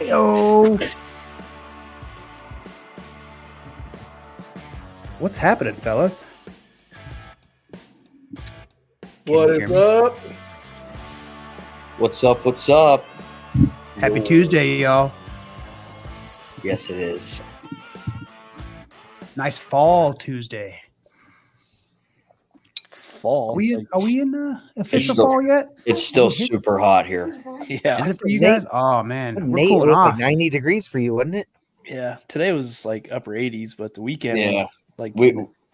Hi-yo. What's happening, fellas? What is up? What's up? What's up? Happy Tuesday, y'all. Yes, it is. Nice fall Tuesday. Fall. Are we in official still- fall yet? It's still super hot here. Yeah. Is it for you guys? Oh man, we're Nate, it cooling was off. like 90 degrees for you, wasn't it? Yeah. Today was like upper 80s, but the weekend Yeah. was like We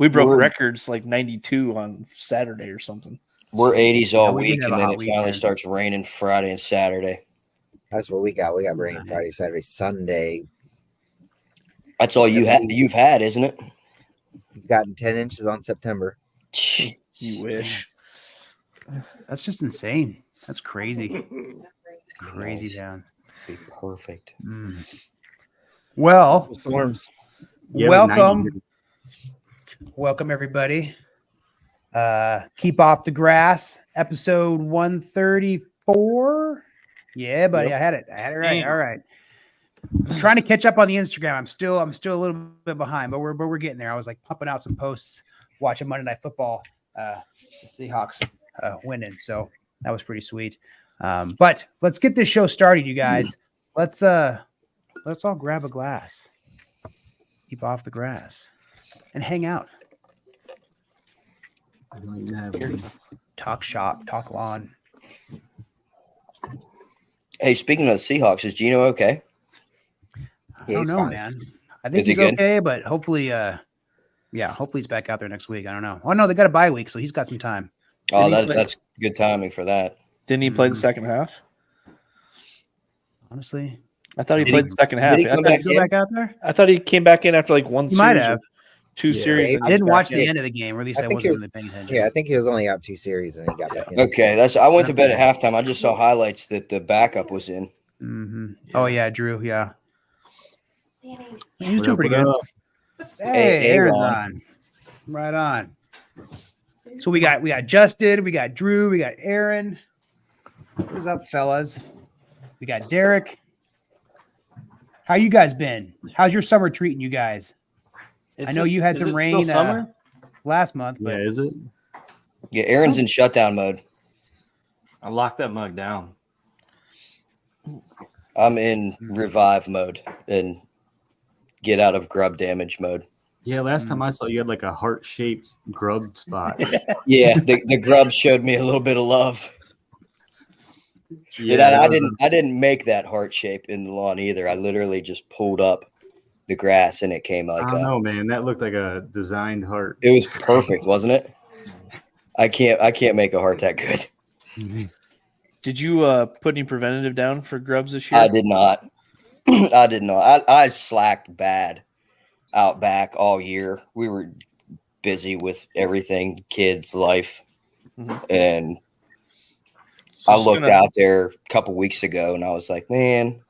broke we're- records like 92 on Saturday or something. We're 80s all we did week, have and a then hot it finally weekend. starts raining Friday and Saturday. That's what we got. We got rain Nice. Friday, Saturday, Sunday. That's all you've had, isn't it? We've gotten 10 inches on September. You wish. That's just insane. That's crazy. Crazy towns. Be perfect. Well, Storms. Yeah, like 90 welcome. Welcome everybody. Keep Off the Grass, episode 134. Yeah, buddy, I had it right. All right. I'm trying to catch up on the Instagram. I'm still a little bit behind, but we're getting there. I was like pumping out some posts, watching Monday Night Football, the Seahawks winning, so that was pretty sweet. But let's get this show started, you guys. Let's all grab a glass, keep off the grass, and hang out. I don't even have one. Talk shop, talk lawn. Hey, speaking of the Seahawks, is Gino okay? I Yeah, don't he's know, fine. man. I think Is he he's good? okay, but hopefully, hopefully he's back out there next week. I don't know. Oh no, they got a bye week, so he's got some time. Oh, Did he play- that's good timing for that. Didn't he play the second half? Honestly, I thought he Did played he- the second half. did he I come thought, back go in? back out there. I thought he came back in after like one He might series or have. two Yeah. series. and I he's didn't back watch in. the end of the game, or at least I I think wasn't he was- really paying attention. Yeah, I think he was only out 2 series and he got back in. Okay, I went to bed at halftime. I just saw highlights that the backup was in. Mm-hmm. Oh yeah, Drew. Yeah, he's What doing up, pretty what good. up? Hey, Hey, Aaron's Ron. on. Right on. So we got Justin, we got Drew, we got Aaron. What's up, fellas? We got Derek. How you guys been? How's your summer treating you guys? I know you had Is some it rain still summer? last month, but Yeah, is it? Yeah, Aaron's in shutdown mode. I locked that mug down. I'm in revive mode and get out of grub damage mode. Yeah, last time I saw you had like a heart-shaped grub spot. Yeah, the grub showed me a little bit of love. Yeah, And I that was I didn't make that heart shape in the lawn either. I literally just pulled up the grass and it came like I don't know, man. That looked like a designed heart. it was perfect, wasn't it? I can't make a heart that good. Did you put any preventative down for grubs this year? I did not. I did not. I slacked bad out back all year. We were busy with everything, kids, life, Mhm. and So I just looked gonna- out there a couple weeks ago and I was like, man,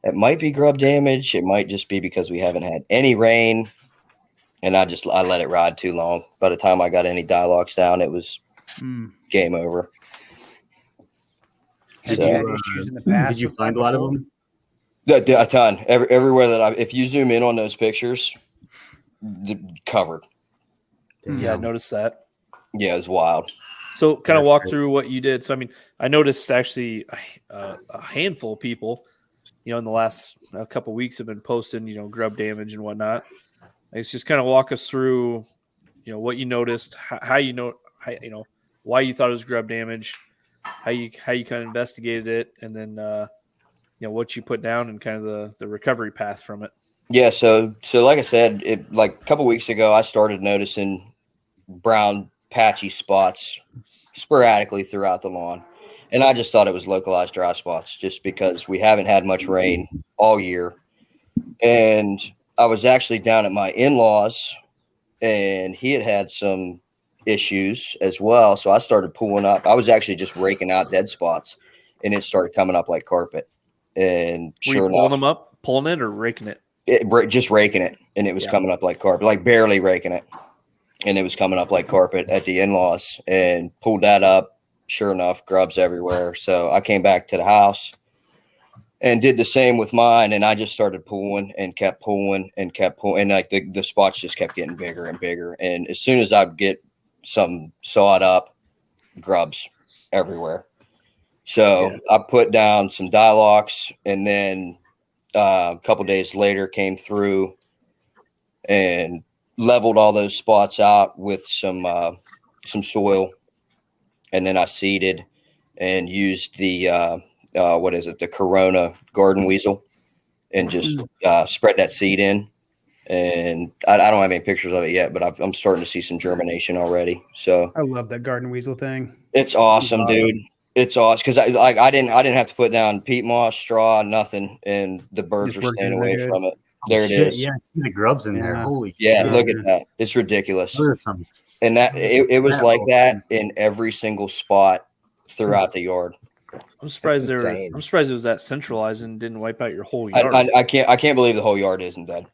it might be grub damage. It might just be because we haven't had any rain. And I let it ride too long. By the time I got any dialogues down, it was game over. have So- you had issues in the past? Did you with find that a lot of before? them? A ton. Everywhere that if you zoom in on those pictures, covered. Yeah, I noticed that. Yeah, it's wild. So kind of That's walk great. through what you did. So I mean, I noticed actually a handful of people, in the last couple weeks have been posting, grub damage and whatnot. It's just kind of walk us through, what you noticed, how why you thought it was grub damage, how you kind of investigated it, and then what you put down and kind of the recovery path from it. Yeah, so like I said, like a couple weeks ago, I started noticing brown patchy spots sporadically throughout the lawn. And I just thought it was localized dry spots just because we haven't had much rain all year. And I was actually down at my in-laws and he had some issues as well. So I started pulling up. I was actually just raking out dead spots and it started coming up like carpet. And Were sure you pulling enough, them up, pulling it, or raking it? just raking it, and it was coming up like carpet, like barely raking it, and it was coming up like carpet at the in-laws, and pulled that up. Sure enough, grubs everywhere. So I came back to the house and did the same with mine. And I just started pulling and kept pulling and kept pulling. And like the spots just kept getting bigger and bigger. And as soon as I get some sawed up, grubs everywhere. So I put down some Dialox, and then a couple days later came through and leveled all those spots out with some soil, and then I seeded and used the the Corona garden weasel, and just spread that seed in. And I don't have any pictures of it yet, but I'm starting to see some germination already. So I love that garden weasel thing. it's awesome, dude. It's awesome because I didn't have to put down peat moss, straw, nothing, and the birds Just are worked staying in away there good. from it. There it is. Yeah, I see the grubs in there. Yeah. Holy Yeah, shit. look at that. It's ridiculous. Those are some- And that it was That like whole that thing. in every single spot throughout the yard. I'm surprised That's they were. insane. I'm surprised it was that centralized and didn't wipe out your whole yard. I can't believe the whole yard isn't dead.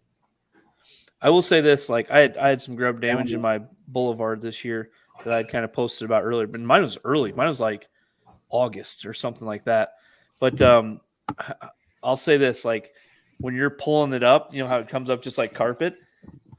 I will say this: like I had some grub damage in my boulevard this year that I'd kind of posted about earlier, but mine was early. Mine was like August or something like that. But I'll say this: like when you're pulling it up, you know how it comes up just like carpet.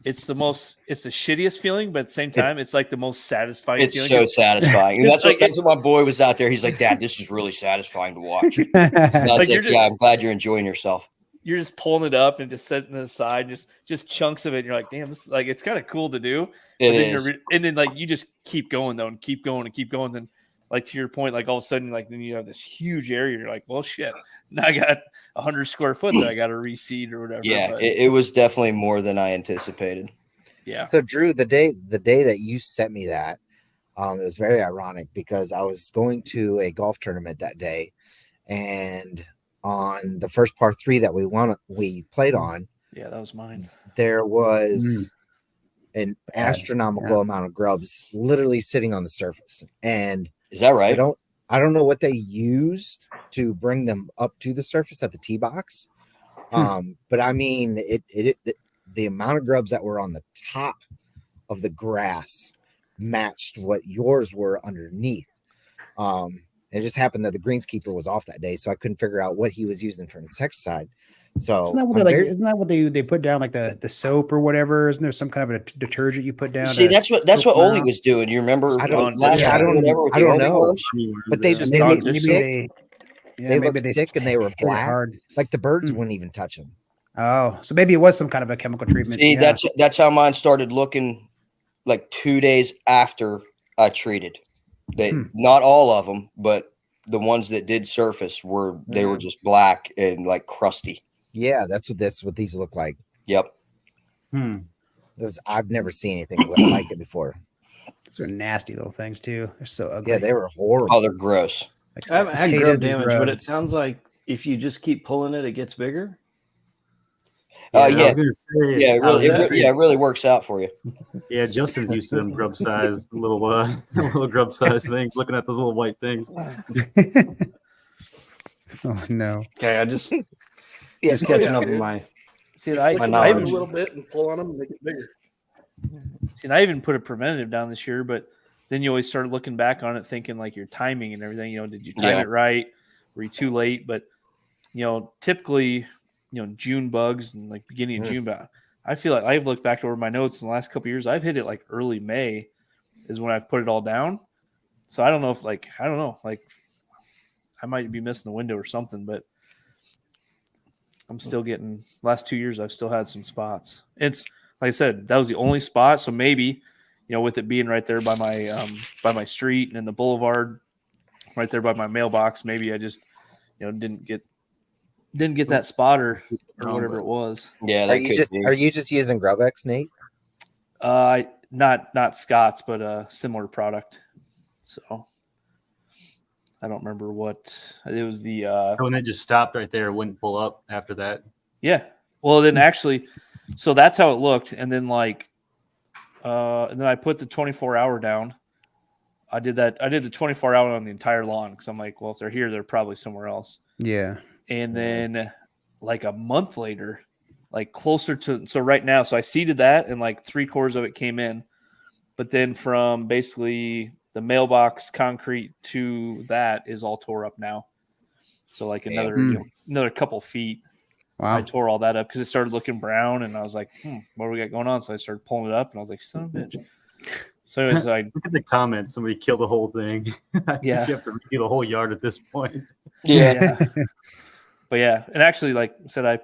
It's the shittiest feeling, but at the same time, it's like the most satisfying. It's feeling. so satisfying. And it's that's what my boy was out there. He's like, Dad, this is really satisfying to watch. And I was Like, like, I'm glad you're enjoying yourself. You're just pulling it up and just setting it aside, just chunks of it. And you're like, damn, this is like it's kind of cool to do. It then is. And then like you just keep going though, and keep going and keep going. Then like to your point, like all of a sudden, like then you have this huge area. You're like, well, shit. Now I got 100 square foot that I got to reseed or whatever. Yeah, but, it was definitely more than I anticipated. yeah. So Drew, the day that you sent me that, it was very ironic because I was going to a golf tournament that day, and on the first par 3 that we played on, Yeah, that was mine. there was an astronomical amount of grubs literally sitting on the surface. And Is that right? I don't know what they used to bring them up to the surface at the tee box. But I mean, the amount of grubs that were on the top of the grass matched what yours were underneath. It just happened that the greenskeeper was off that day, so I couldn't figure out what he was using for insecticide. So Isn't that what they put down, like the soap or whatever? Isn't there some kind of a detergent you put down? See, that's what Olee around? was doing. You remember? I don't last yeah, I year, don't- whatever, with I the don't Olee know. worms? But they Just maybe, dog maybe sick. they looked sick and they were hit it black. hard. Like the birds wouldn't even touch them. Oh, so maybe it was some kind of a chemical treatment. See, yeah. that's how mine started looking like 2 days after I treated. Not all of them, but the ones that did surface were just black and like crusty. Yeah, that's what these look like. Yep. I've never seen anything like it before. Those are nasty little things too. They're so ugly. Yeah, they were horrible. Oh, they're gross. Like I haven't had cicadas grub and damage, grubs. but it sounds like if you just keep pulling it, it gets bigger. Yeah. I was gonna say, Yeah, it it really works out for you. Yeah, Justin's used to them grub size little little grub size things. Looking at those little white things. Oh no. Okay, I just catching up with my. See, My I knowledge. even a little bit and pull on them and make it bigger. See, and I even put a preventative down this year, but then you always start looking back on it, thinking like your timing and everything. You know, did you time it right? Were you too late? But typically, June bugs and like beginning of June. But I feel like I've looked back over my notes in the last couple of years. I've hit it like early May is when I've put it all down. So I don't know if I might be missing the window or something, but I'm still getting last 2 years. I've still had some spots. It's like I said, that was the only spot. So maybe, with it being right there by my street and in the boulevard, right there by my mailbox, maybe I just, didn't get that spot or whatever it was. Yeah, Are you just using GrubX, Nate? Not Scott's, but a similar product. So I don't remember what it was. When they just stopped right there, wouldn't pull up after that. Yeah. Well, then actually, so that's how it looked. And then and then I put the 24-hour down. I did that. I did the 24-hour on the entire lawn because I'm like, well, if they're here, they're probably somewhere else. Yeah. And then like a month later, like closer to, so right now, so I seeded that and like 3/4 of it came in. But then from basically the mailbox concrete to that is all tore up now. So like Damn. another another couple feet. I Wow. tore all that up because it started looking brown, and I was like, what do we got going on? So I started pulling it up, and I was like, son of a bitch. So anyways, Look at the comments. Somebody killed the whole thing. I think Yeah. you have to redo the whole yard at this point. Yeah. But yeah, and actually, like I said,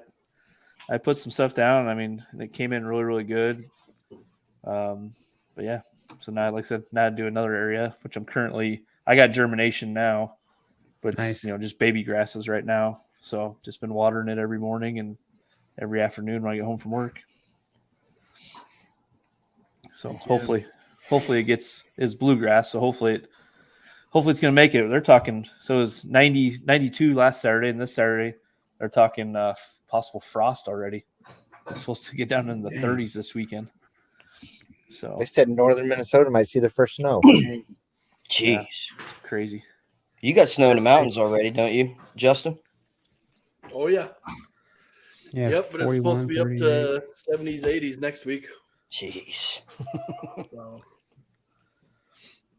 I put some stuff down. I mean, it came in really, really good. But yeah, so now, like I said, now I do another area, which I got germination now, but it's, Nice. just baby grasses right now. So just been watering it every morning and every afternoon when I get home from work. So hopefully it's bluegrass. So hopefully it's going to make it. They're talking, so it was 92 last Saturday, and this Saturday they're talking possible frost already. It's supposed to get down in the 30s this weekend. So They said northern Minnesota might see the first snow. Jeez. crazy. You got snow in the mountains already, don't you, Justin? Oh yeah. Yeah. Yep, but it's supposed to be 41, up to 70s, 80s next week. Jeez. So,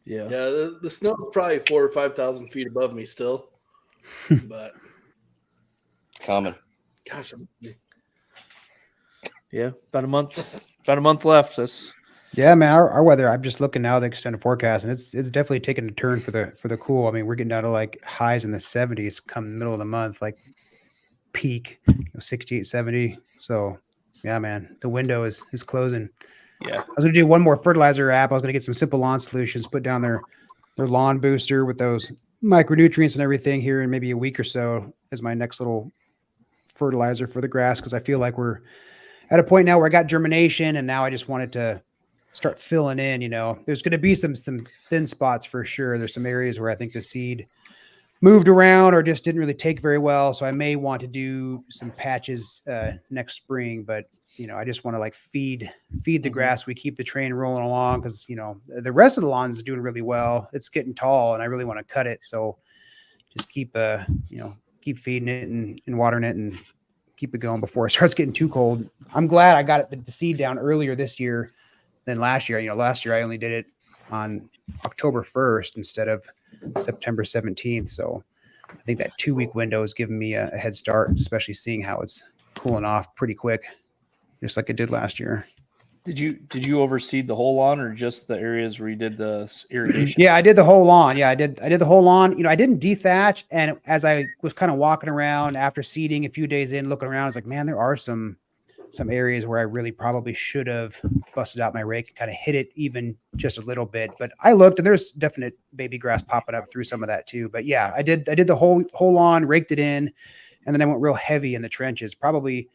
Yeah. yeah, the snow is probably 4,000 or 5,000 feet above me still, but Coming. gosh, Yeah, about a month left. That's Yeah, man. Our weather. I'm just looking now the extended forecast, and it's definitely taking a turn for the cool. I mean, we're getting down to like highs in the 70s come the middle of the month, like peak 68, 70. So yeah, man, the window is closing. yeah. I was gonna do one more fertilizer app. I was gonna get some Simple Lawn Solutions, put down their lawn booster with those micronutrients and everything here in maybe a week or so as my next little fertilizer for the grass, because I feel like we're at a point now where I got germination, and now I just wanted to start filling in. There's going to be some thin spots for sure. There's some areas where I think the seed moved around or just didn't really take very well. So I may want to do some patches next spring, but I just want to like feed the grass. We keep the train rolling along because, the rest of the lawn is doing really well. It's getting tall and I really want to cut it. So just keep feeding it and watering it and keep it going before it starts getting too cold. I'm glad I got the seed down earlier this year than last year. Last year I only did it on October 1st instead of September 17th. So I think that 2-week window is giving me a head start, especially seeing how it's cooling off pretty quick, just like it did last year. Did you overseed the whole lawn or just the areas where you did the irrigation? Yeah, I did the whole lawn. Yeah, I did the whole lawn. I didn't dethatch. And as I was kind of walking around after seeding a few days in, looking around, I was like, man, there are some areas where I really probably should have busted out my rake and kind of hit it even just a little bit. But I looked, and there's definite baby grass popping up through some of that too. But yeah, I did the whole lawn, raked it in, and then I went real heavy in the trenches, probably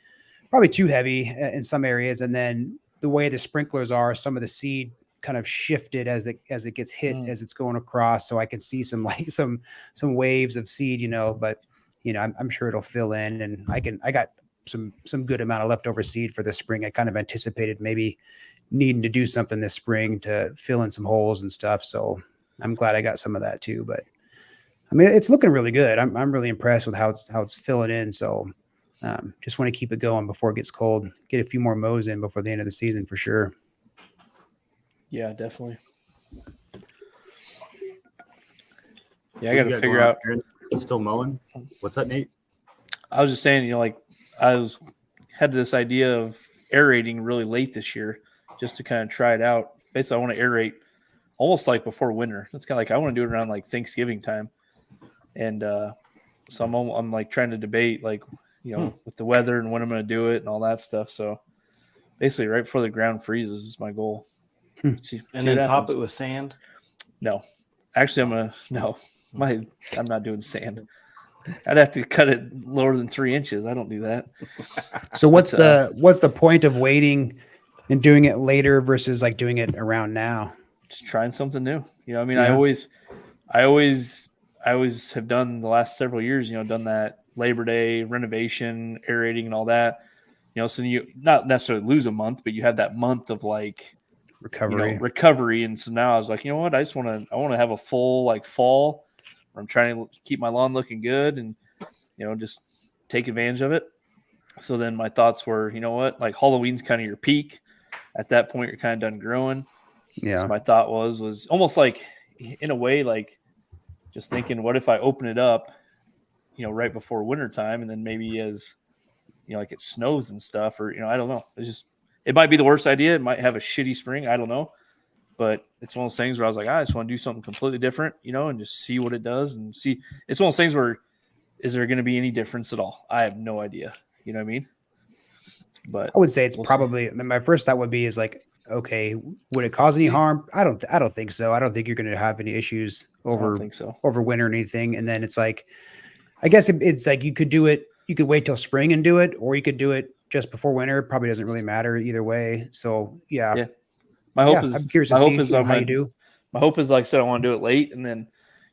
too heavy in some areas. And then the way the sprinklers are, some of the seed kind of shifted as it gets hit as it's going across. So I can see some waves of seed, but I'm sure it'll fill in, and I got some good amount of leftover seed for the spring. I kind of anticipated maybe needing to do something this spring to fill in some holes and stuff. So I'm glad I got some of that too. But I mean, it's looking really good. I'm really impressed with how it's filling in. So just want to keep it going before it gets cold. Get a few more mows in before the end of the season for sure. Yeah, definitely. Yeah, I got to figure out. You're still mowing? What's that, Nate? I was just saying, had this idea of aerating really late this year just to kind of try it out. Basically, I want to aerate almost like before winter. It's kind of like I want to do it around like Thanksgiving time. And so I'm like trying to debate like, with the weather and when I'm going to do it and all that stuff. So basically right before the ground freezes is my goal. See then top it with sand? No. Actually, I'm not doing sand. I'd have to cut it lower than 3 inches. I don't do that. So what's the point of waiting and doing it later versus like doing it around now? Just trying something new. I mean, Yeah. I always have done the last several years, done that Labor Day renovation, aerating and all that, so you not necessarily lose a month, but you have that month of like recovery. And so now I was like, you know what? I want to have a full like fall where I'm trying to keep my lawn looking good and, just take advantage of it. So then my thoughts were, you know what, like Halloween's kind of your peak. At that point, you're kind of done growing. Yeah. So my thought was almost like in a way, like just thinking, what if I open it up right before wintertime, and then maybe as like it snows and stuff, or I don't know. It might be the worst idea. It might have a shitty spring. I don't know, but it's one of those things where I was like, I just want to do something completely different, and just see what it does and see. It's one of those things where is there going to be any difference at all? I have no idea. You know what I mean? But I would say it's we'll probably my first thought would be is like, okay, would it cause any harm? I don't think so. I don't think you're going to have any issues I don't over think so. winter or anything. And then it's like, I guess it's like you could do it. You could wait till spring and do it, or you could do it just before winter. It probably doesn't really matter either way. So yeah. My hope is I'm curious to my see hope is how you do. My hope is, like I said, I want to do it late, and then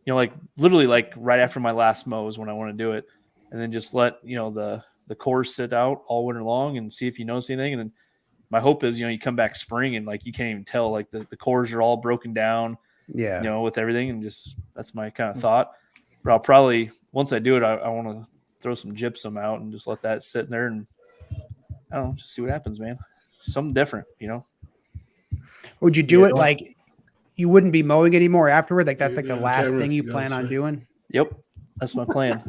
like literally like right after my last mow is when I want to do it, and then just let the cores sit out all winter long and see if you notice anything. And then my hope is you come back spring and like you can't even tell, like the cores are all broken down, with everything, and just that's my kind of thought. But I'll probably once I do it, I want to throw some gypsum out and just let that sit in there and I don't know, just see what happens, man. Something different, Would you do it like you wouldn't be mowing anymore afterward? Like that's like the last camera, thing you you plan guys on say. doing? Yep, that's my plan.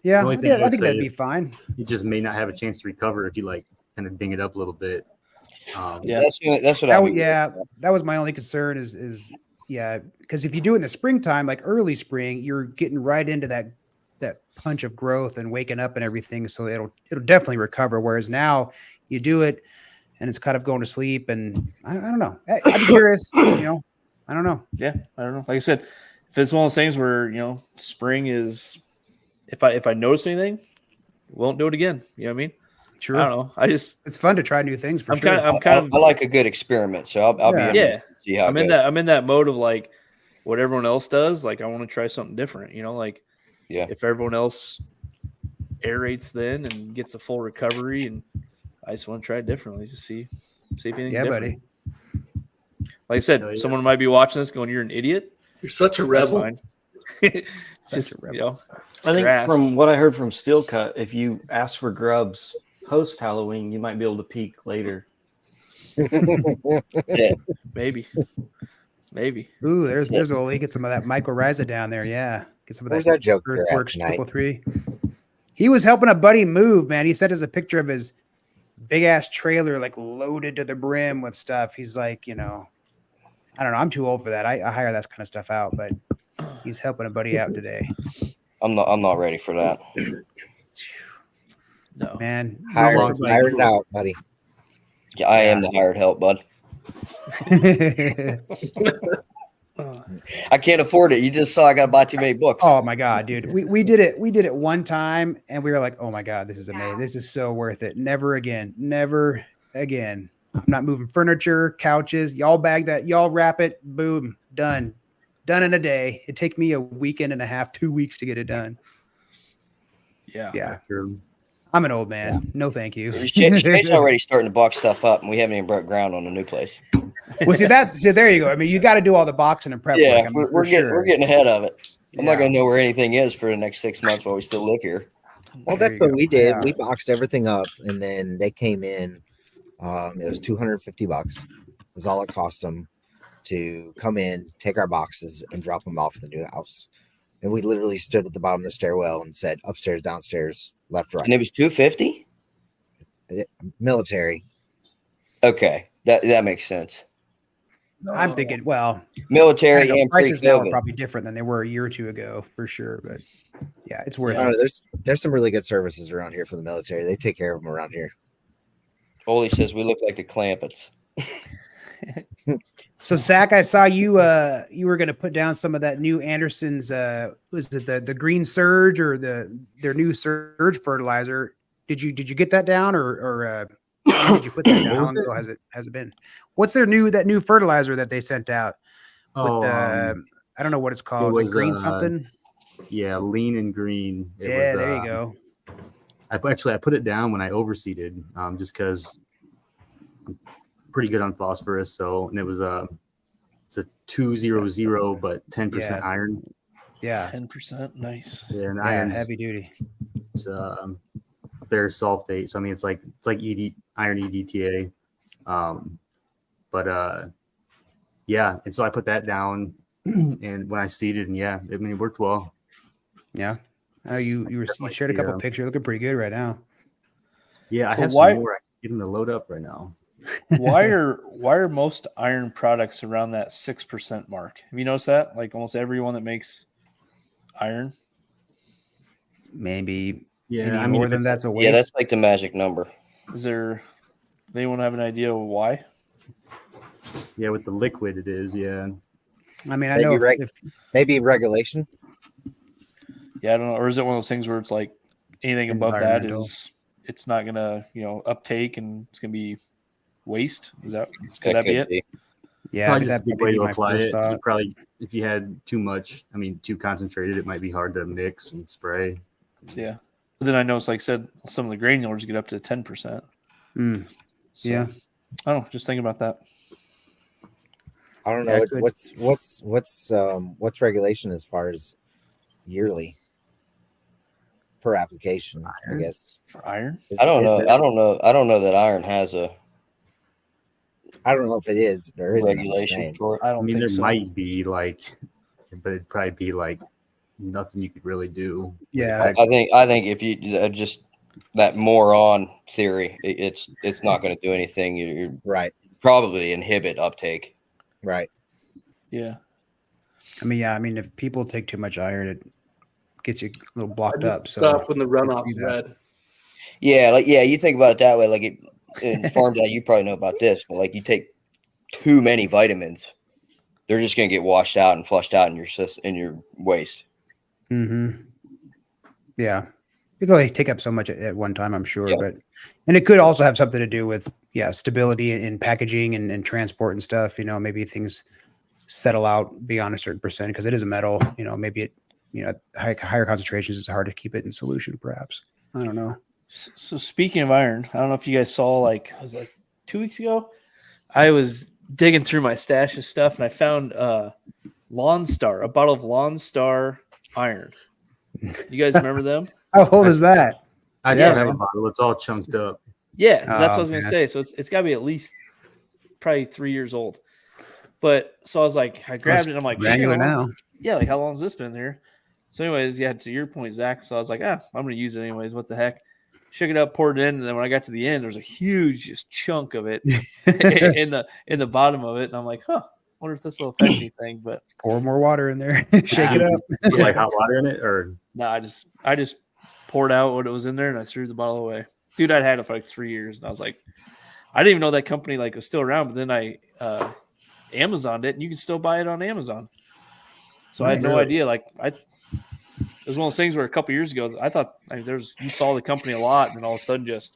Yeah, The only thing I I would think say that'd be is- fine. You just may not have a chance to recover if you like kind of ding it up a little bit. Yeah. That's what I mean. That was my only concern is because if you do it in the springtime, like early spring, you're getting right into that punch of growth and waking up and everything. So it'll definitely recover. Whereas now you do it and it's kind of going to sleep. And I don't know. I'd be curious, I don't know. Yeah, I don't know. Like I said, if it's one of those things where spring is, if I notice anything, won't do it again. You know what I mean? Sure. I don't know. It's fun to try new things for sure. I like a good experiment, so I'll be interested to see how I'm it in goes. I'm in that mode of like what everyone else does. Like I want to try something different. Like if everyone else aerates then and gets a full recovery, and I just want to try it differently to see if anything's different. Buddy. Like I said, someone might be watching this going, "You're an idiot." You're such a That's rebel. fine. It's just it's I think grass. from what I heard from Steel Cut, if you ask for grubs post Halloween, you might be able to peak later. Maybe. Ooh, there's Olee. Get some of that mycorrhiza down there. Yeah. Get some of Where's that. that joke Earthworks tonight? 333. He was helping a buddy move, man. He sent us a picture of his big ass trailer, like loaded to the brim with stuff. He's like, I don't know. I'm too old for that. I hire that kind of stuff out, but he's helping a buddy out today. I'm not ready for that. No. Man, hired out, buddy. Yeah, I am the hired help, bud. I can't afford it. You just saw I got to buy too many books. Oh my god, dude. We did it one time and we were like, oh my god, this is amazing. This is so worth it. Never again. I'm not moving furniture, couches. Y'all bag that, y'all wrap it, boom, done in a day. It take me a weekend and a half, 2 weeks to get it done. Yeah. Sure. I'm an old man. No, thank you. Shane's already starting to box stuff up, and we haven't even broke ground on the new place. Well, see, there you go. I mean, you got to do all the boxing and prep. Yeah, work, we're getting ahead of it. I'm not Yeah. going to know where anything is for the next 6 months while we still live here. Well, There that's you what go. we did. Yeah. We boxed everything up, and then they came in. It was $250. Is all it cost them to come in, take our boxes, and drop them off in the new house. And we literally stood at the bottom of the stairwell and said, "Upstairs, downstairs, left, right." And it was $250. Military. Okay, that makes sense. I'm thinking, well, Military I don't know, and prices now are pre-COVID. probably different than they were a year or two ago, for sure. But yeah, it's worth I don't it. know, there's some really good services around here for the military. They take care of them around here. Olee says we look like the Clampets. So Zach, I saw you you were going to put down some of that new Anderson's was it the green surge or their new surge fertilizer. Did you get that down or when did you put that down? How long ago has it been? What's that new fertilizer that they sent out? With I don't know what it's called. it It's like green was, something. Yeah, lean and green. There you go. I put it down when I overseeded, just because I'm pretty good on phosphorus. So, and it was it's a 200, but 10% iron. Yeah. 10%. Nice. Yeah, and Yeah, iron's heavy duty. it's ferrous sulfate. So I mean, it's like iron EDTA. Yeah, and so I put that down, and when I seeded, and it worked well. Yeah. You shared a couple pictures. Looking pretty good right now. Yeah, I So have why- some more. I can get them to load up right now. why are most iron products around that 6% mark? Have you noticed that? Like almost everyone that makes iron. Maybe Yeah, any I mean, more if than it's- that's a Yeah, waste. that's like the magic number. Is there? Anyone have an idea why? Yeah, with the liquid, it is. Yeah. I mean, I Maybe know maybe regulation. Yeah, I don't know. Or is it one of those things where it's like anything above that Environmental. is it's not gonna uptake and it's gonna be waste? Could that be it? yeah, Probably that'd just a good probably way be to my apply first it. thought. You probably, if you had too much, too concentrated, it might be hard to mix and spray. Yeah. But then I know it's like I said, some of the granulars get up to 10%. Mm, So, yeah. I don't know. Just thinking about that. I don't Yeah, know it could. what's regulation as far as yearly per application. I guess For iron? I don't know. Is I don't know. I don't know that iron has a I don't know if it is or isn't. I'm just regulation saying. for it. I I don't mean, think there so. might be but it'd probably be like nothing you could really do. Yeah, I think if you just that moron theory, it's not going to do anything. You're Right, probably inhibit uptake. right. Yeah. I mean, if people take too much iron, it gets you a little I blocked just up. So stop when the I can see runoff's that. red. Yeah, you think about it that way. Like in Pharm Dad, you probably know about this, but like you take too many vitamins, they're just going to get washed out and flushed out in your waste. Mm-hmm. Yeah, you can only take up so much at one time, I'm sure. Yeah. And it could also have something to do with stability in packaging and transport and stuff. Maybe things settle out beyond a certain percent because it is a metal. Maybe it higher concentrations, it's hard to keep it in solution. Perhaps, I don't know. So speaking of iron, I don't know if you guys saw, it was like 2 weeks ago, I was digging through my stash of stuff and I found Lawn Star, a bottle of Lawn Star iron. You guys remember them? How old is that? I Yeah, still have a man. bottle. It's all chunked up. Yeah, that's what I Oh, was gonna man. say. So it's got to be at least probably 3 years old. But so I was like, I grabbed it and I'm like, Granular shit, how now. long- yeah, like how long has this been there? So anyways, yeah, to your point, Zach. So I was like, I'm gonna use it anyways. What the heck? Shook it up, poured it in, and then when I got to the end, there was a huge just chunk of it in the bottom of it, and I'm like, wonder if this will affect anything. But Pour more water in there. Shake it up. Put like hot water in it, or no, I just poured out what it was in there and I threw the bottle away. Dude, I'd had it for like 3 years, and I was like, I didn't even know that company was still around. But then I Amazoned it, and you can still buy it on Amazon. So I had no idea. It was one of those things where a couple years ago, I thought you saw the company a lot, and then all of a sudden just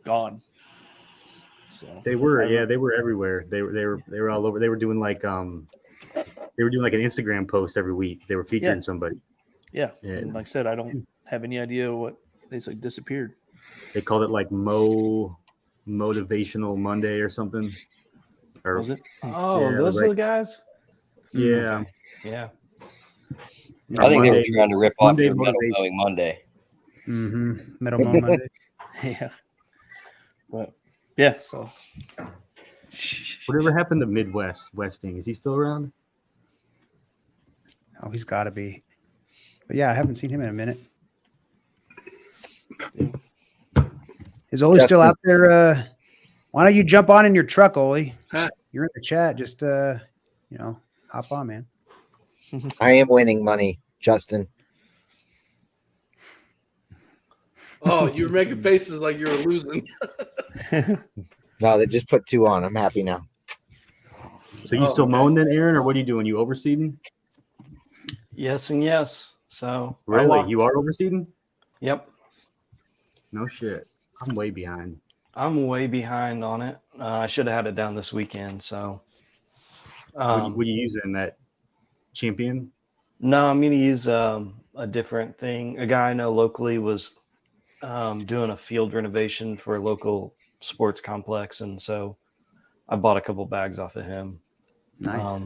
gone. So they were everywhere. They were all over. They were doing like an Instagram post every week. They were featuring somebody. Yeah. Yeah. And like I said, I don't have any idea what they disappeared. They called it like Motivational Monday or something. Or Was it? Oh, Yeah, those right. are the guys? yeah. Okay. Yeah. I think they were Monday- trying to rip off Monday your metal motivation. mowing Monday. Mm-hmm. Middle Moon Monday. Yeah. But yeah, so Whatever happened to Midwest Westing? Is he still around? Oh, he's got to be. But yeah, I haven't seen him in a minute. Is Olee still out there? Why don't you jump on in your truck, Olee? Huh? You're in the chat. Just hop on, man. I am winning money, Justin. Oh, you were making faces like you were losing. No, they just put 2 on. I'm happy now. So you Oh, still okay. mowing then, Aaron, or what are you doing? You overseeding? Yes and yes. So I Really? walked- You are overseeding? Yep. No shit. I'm way behind. I'm way behind on it. I should have had it down this weekend. So What are you using? That Champion? no, I'm going to use a different thing. A guy I know locally was doing a field renovation for a local sports complex. And so I bought a couple bags off of him. Nice.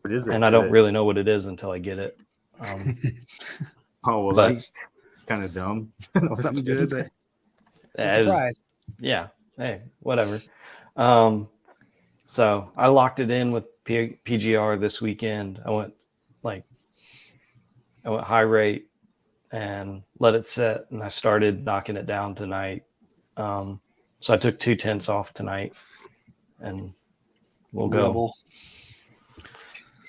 What is it? And I don't really know what it is until I get it. Oh, well, but- that's kind of dumb. Something good, but Yeah, it was- surprise. yeah. Hey, whatever. So I locked it in with PGR this weekend. I went high rate, and let it set. And I started knocking it down tonight. So I took 2/10 off tonight, and we'll go. Rebel.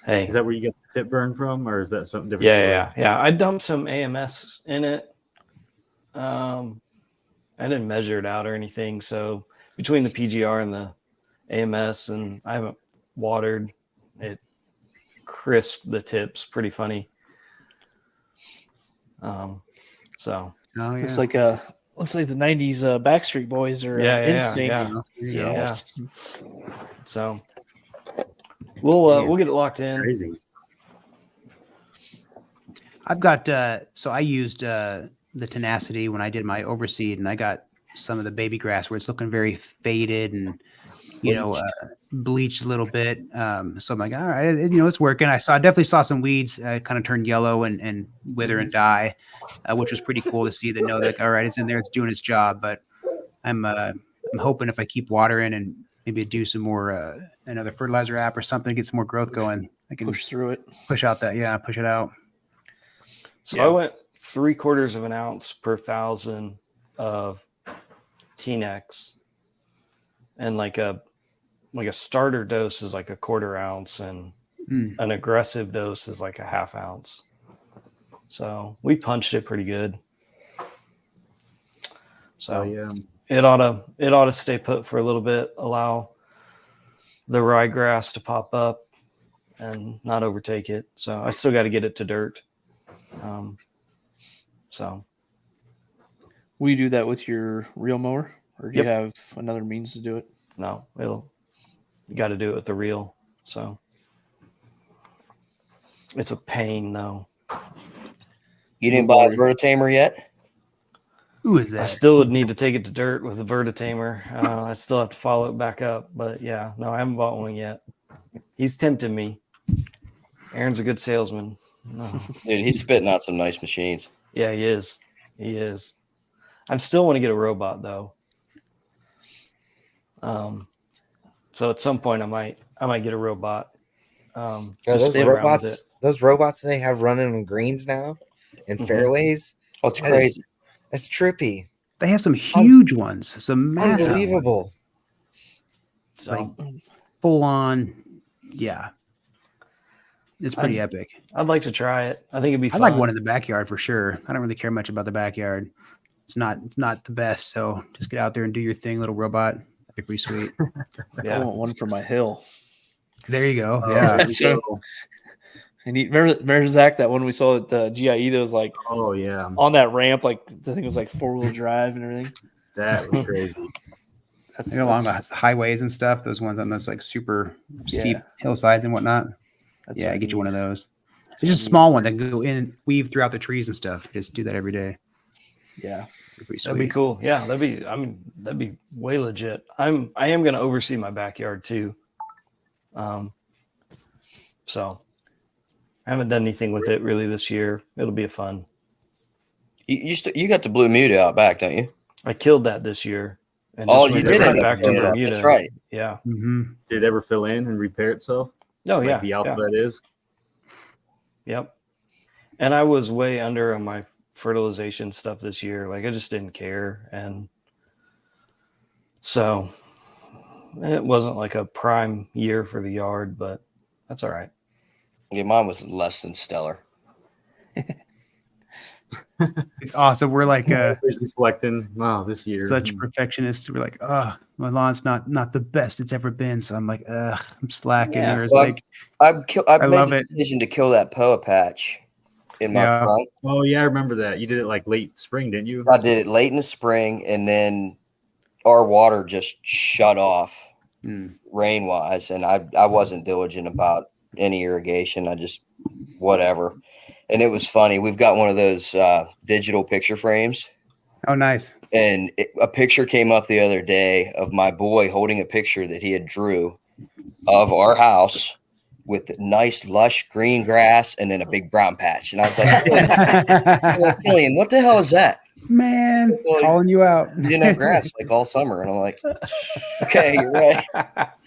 Hey, Is that where you get the tip burn from, or is that something different? yeah. I dumped some AMS in it. I didn't measure it out or anything. So between the PGR and the AMS, and I haven't watered it, crisped the tips. Pretty funny. So Oh, yeah. Looks like the '90s Backstreet Boys or NSYNC. yeah. So we'll get it locked in. Crazy. I've got so I used the Tenacity when I did my overseed, and I got some of the baby grass where it's looking very faded and bleached a little bit. So I'm like, all right, it's working. I definitely saw some weeds kind of turn yellow and wither and die, which was pretty cool to see. That know that all right, it's in there, it's doing its job. But I'm hoping if I keep watering and maybe do some more another fertilizer app or something to get some more growth going, I can Push through it. push out that push it out. So I went 3/4 of an ounce per 1,000 of T-Nex, and like a starter dose is like a 1/4 ounce, and an aggressive dose is like a 1/2 ounce. So we punched it pretty good. So it ought to stay put for a little bit, allow the ryegrass to pop up and not overtake it. So I still got to get it to dirt. So Will you do that with your reel mower, or do you have another means to do it? no, you got to do it with the reel. So it's a pain though. You didn't buy a Vertitamer yet? Who is that? I still would need to take it to dirt with a Vertitamer. I still have to follow it back up, but yeah, no, I haven't bought one yet. He's tempting me. Aaron's a good salesman. No. Dude, he's spitting out some nice machines. Yeah, he is. I still want to get a robot though. So at some point I might get a robot. Those robots they have running on greens now and fairways. Oh, it's crazy. That's trippy. They have some huge ones, some massive, Unbelievable. So like full on. Yeah, it's pretty epic. I'd like to try it. I think it'd be fun. I like one in the backyard for sure. I don't really care much about the backyard. It's not the best. So just get out there and do your thing, little robot. That'd be pretty sweet. I want one for my hill. There you go. Yeah. I need remember Zach, that one we saw at the GIE that was like on that ramp, like the thing was like 4-wheel drive and everything. That was crazy. That's along the highways and stuff. Those ones on those like super steep hillsides and whatnot. Get you one of those. It's just a small one that can go in and weave throughout the trees and stuff. Just do that every day. Yeah. That'd be cool. Yeah, that'd be way legit. I am going to oversee my backyard too. So I haven't done anything with it really this year. It'll be fun. You got the blue Muta out back, don't you? I killed that this year. And you did it back to Bermuda. That's right. Yeah. Mm-hmm. Did it ever fill in and repair itself? Oh, like yeah. The alpha that is. Yep. And I was way under on my fertilization stuff this year. Like I just didn't care. And so it wasn't like a prime year for the yard, but that's all right. Yeah, mine was less than stellar. It's awesome. We're like reflecting. Wow, this year such perfectionists. We're like, my lawn's not the best it's ever been. So I'm like, I'm slacking. Yeah, There's well, I've made the decision to kill that POA patch in my front. Oh yeah, I remember that. You did it like late spring, didn't you? I did it late in the spring, and then our water just shut off rain wise, and I wasn't diligent about any irrigation. I just whatever. And it was funny. We've got one of those digital picture frames. Oh, nice. And a picture came up the other day of my boy holding a picture that he had drew of our house with nice, lush green grass and then a big brown patch. And I was like, Killian, what the hell is that? Man, calling you out. You didn't have grass like all summer. And I'm like, okay, you're right.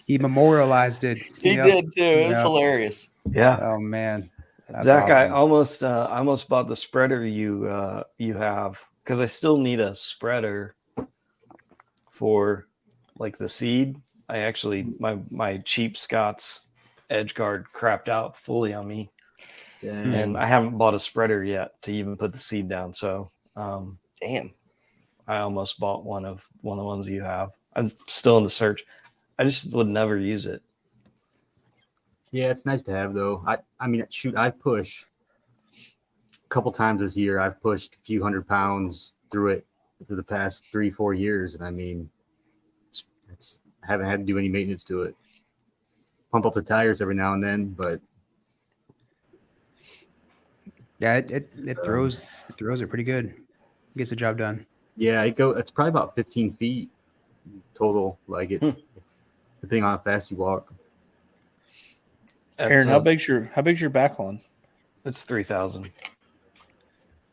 He memorialized it. He did too. It was hilarious. Yeah. Oh, man. That's Zach, I awesome. almost bought the spreader you have, because I still need a spreader for like the seed. I actually my cheap Scott's edge guard crapped out fully on me, and I haven't bought a spreader yet to even put the seed down. So Damn. I almost bought one of the ones you have. I'm still in the search. I just would never use it. Yeah, it's nice to have though. I mean, shoot, I push a couple times this year. I've pushed a few 100 pounds through it for the past 3-4 years, and I mean, it's haven't had to do any maintenance to it. Pump up the tires every now and then, but Yeah, it throws it pretty good. Gets the job done. yeah, it's probably about 15 feet total. Like it, depending on how fast you walk. Aaron, how big's your back lawn? It's 3,000.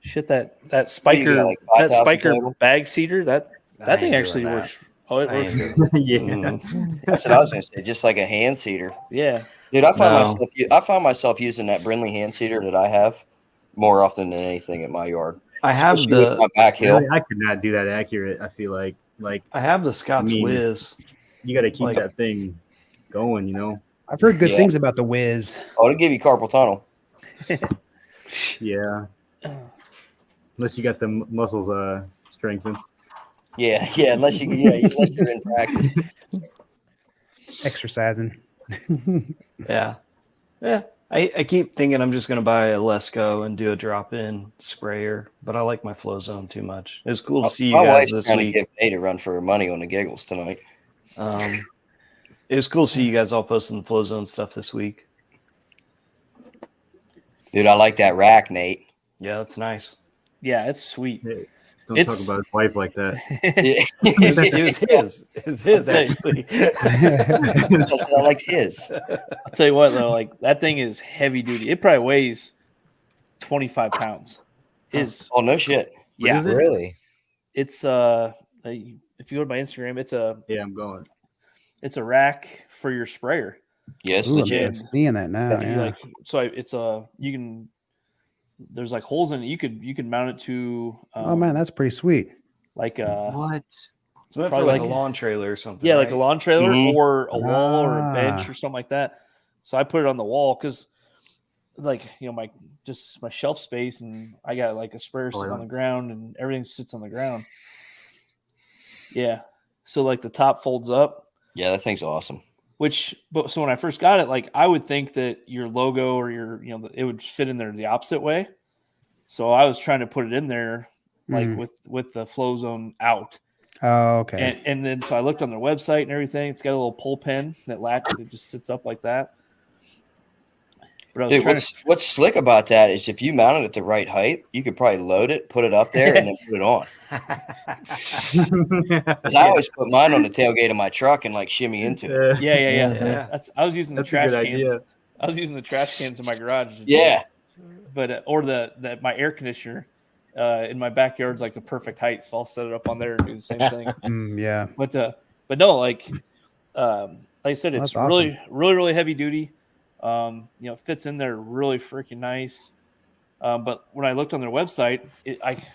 Shit, that spiker like 5,000 total? bag seeder that thing ain't actually doing works. Oh, it I works. ain't good. Yeah. That's what I was gonna say. Just like a hand seeder, Yeah, dude. I No. find myself using that Brindley hand seeder that I have more often than anything at my yard. I have Especially with my back hill. Really, I could not do that accurate. I feel like I have the Scott's I mean, Whiz. you got to keep Like- that thing going. You know. I've heard good Yeah. things about the Whiz. Oh, it'll give you carpal tunnel. Yeah. Unless you got the muscles strengthened. Yeah, unless you're in practice. Exercising. Yeah. I keep thinking I'm just going to buy a Lesco and do a drop-in sprayer, but I like my Flow Zone too much. It's cool to see you My guys wife's this trying week. to get me to run for her money on the giggles tonight. It was cool to see you guys all posting the Flow Zone stuff this week. Dude, I like that rack, Nate. Yeah, that's nice. yeah, it's sweet. Hey, don't It's- talk about his wife like that. Yeah. It was his. It's his, I'll tell you. actually. I said I liked his. I'll tell you what though, like that thing is heavy duty. It probably weighs 25 pounds. Is Oh, no shit. yeah, is it? Really? it's if you go to my Instagram, Yeah, I'm going. it's a rack for your sprayer. Yes, Ooh, I'm legit. seeing that now. You Yeah. like so it's you can there's like holes in it. You could mount it to Oh man, that's pretty sweet. like What? It's meant for Probably like a like- lawn trailer or something. yeah, like right? a lawn trailer Mhm. or a wall or a bench Ah. or something like that. So I put it on the wall because like my shelf space, and I got like a sprayer sitting yeah. on the ground and everything sits on the ground. Yeah. So like the top folds up, Yeah, that thing's awesome. so when I first got it, like I would think that your logo or your, it would fit in there the opposite way. So I was trying to put it in there like with the Flow Zone out. Oh, okay. And then so I looked on their website and everything. It's got a little pull pin that it just sits up like that. But I was Dude, trying what's slick about that is if you mount it at the right height, you could probably load it, put it up there, and then put it on. 'Cause I always put mine on the tailgate of my truck and like shimmy into it. Yeah. I was using the That's a trash good cans. idea. I was using the trash cans in my garage. to do Yeah. it. But or my air conditioner in my backyard's like the perfect height, so I'll set it up on there and do the same thing. Yeah. But no, like I said, it's That's awesome. really heavy duty. It fits in there really freaking nice. But when I looked on their website,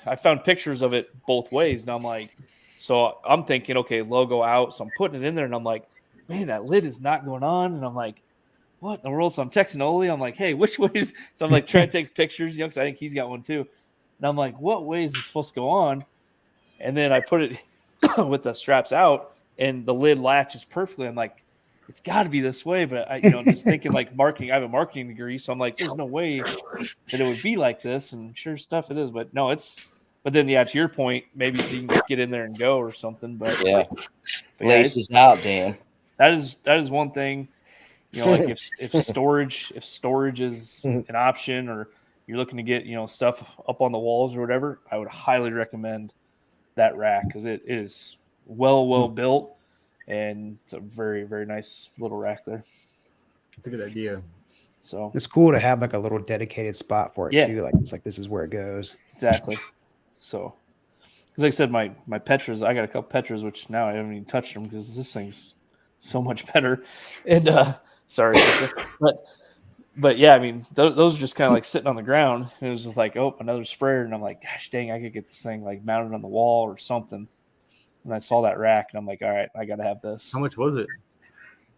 I found pictures of it both ways, and I'm like, so I'm thinking, okay, logo out. So I'm putting it in there, and I'm like, man, that lid is not going on, and I'm like, what in the world? So I'm texting Olee. I'm like, hey, which ways? So I'm like trying to take pictures, because I think he's got one too. And I'm like, what way is this supposed to go on? And then I put it with the straps out, and the lid latches perfectly. I'm like, it's got to be this way. But I'm just thinking like marketing. I have a marketing degree, so I'm like, there's no way that it would be like this. And sure stuff it is, but no, it's. But then, yeah, to your point, maybe so you can just get in there and go or something. But Yeah. but yeah, Laces out, Dan. that is one thing. Like if storage is an option, or you're looking to get stuff up on the walls or whatever, I would highly recommend that rack because it is well built, and it's a very, very nice little rack there. It's a good idea. So It's cool to have like a little dedicated spot for it Yeah. too. Like it's like this is where it goes. exactly. So because like I said, my Petras, I got a couple Petras, which now I haven't even touched them because this thing's so much better. And sorry, Petra. But But yeah, I mean, those are just kind of like sitting on the ground. And it was just like, oh, another sprayer. And I'm like, gosh dang, I could get this thing like mounted on the wall or something. And I saw that rack and I'm like, all right, I got to have this. How much was it?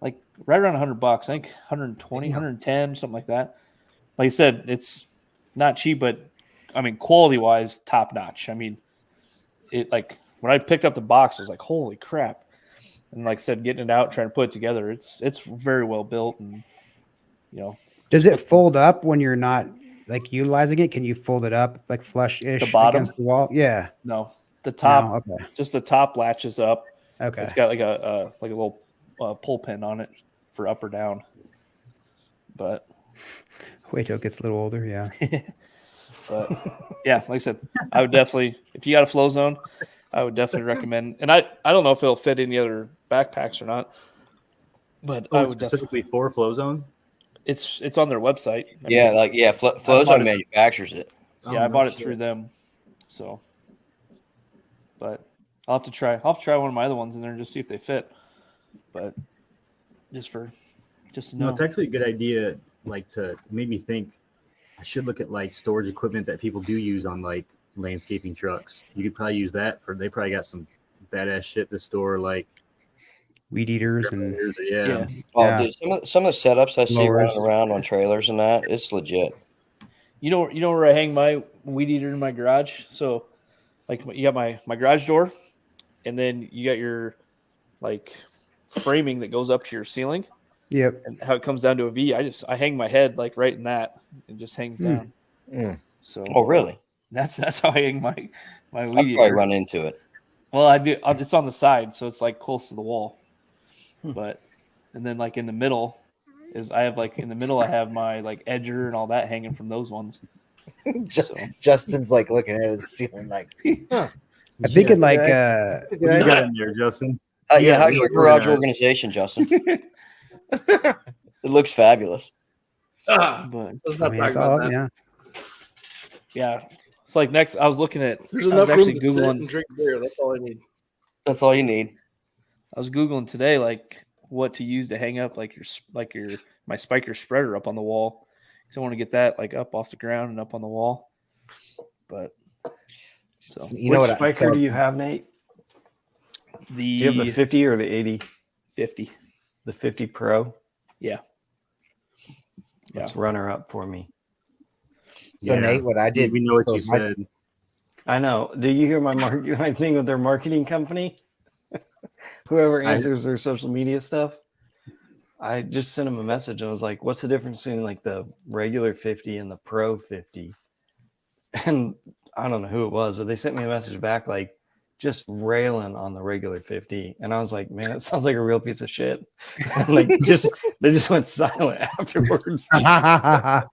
Like right around $100, I think 120, 110, something like that. Like I said, it's not cheap, but I mean, quality wise, top notch. I mean, it like when I picked up the box, I was like, holy crap. And like I said, getting it out, trying to put it together, it's very well built. And, you know, Does it fold up when you're not like utilizing it? Can you fold it up like flush-ish The bottom? against the wall? Yeah. no, the top, No? Okay. just the top latches up. Okay. It's got like a little pull pin on it for up or down. But Wait till it gets a little older. Yeah. but yeah, like I said, I would definitely, if you got a flow zone, I would definitely recommend. And I don't know if it'll fit any other backpacks or not, but I would definitely. Specifically for flow zone. It's on their website. I Yeah, mean, like Flowzone manufactures it. yeah, I bought it through them. So, but I'll have to try one of my other ones in there and just see if they fit. But just to know. No, it's actually a good idea. Like to make me think, I should look at like storage equipment that people do use on like landscaping trucks. You could probably use that for. They probably got some badass shit to store like Weed eaters and yeah. Oh, Yeah. dude, some of the setups I see Mowers. running around on trailers and that, it's legit. You know where I hang my weed eater in my garage? So like you got my garage door, and then you got your like framing that goes up to your ceiling, Yep. and how it comes down to a V. I hang my head like right in that. It just hangs down. Mm. So Oh, really? that's how I hang my I'd weed probably eater. run into it. Well, I do. It's on the side, so it's like close to the wall. But and then like in the middle I have my like edger and all that hanging from those ones. So Justin's like looking at his ceiling like, huh. I'm thinking like What you got in there, Justin? Yeah, how's we your were garage gonna- organization, Justin? It looks fabulous. but Let's I not mean, talk it's about all that. yeah. yeah, it's like next. I was looking at. There's I was enough room actually to sit and googling. drink beer. That's all I need. That's all you need. I was googling today like what to use to hang up like my spiker spreader up on the wall, because I want to get that like up off the ground and up on the wall. But so You know Which what? spiker do you have, Nate? the Do you have the 50 or the 80? 50. The 50 Pro? Yeah. Let's runner up for me. So Yeah. Nate, what I did. We know what so you my- said. I know. Do you hear my thing with their marketing company? Whoever answers their social media stuff. I just sent him a message and I was like, what's the difference between like the regular 50 and the Pro 50? And I don't know who it was, but they sent me a message back like just railing on the regular 50. And I was like, man, it sounds like a real piece of shit. Like they just went silent afterwards. I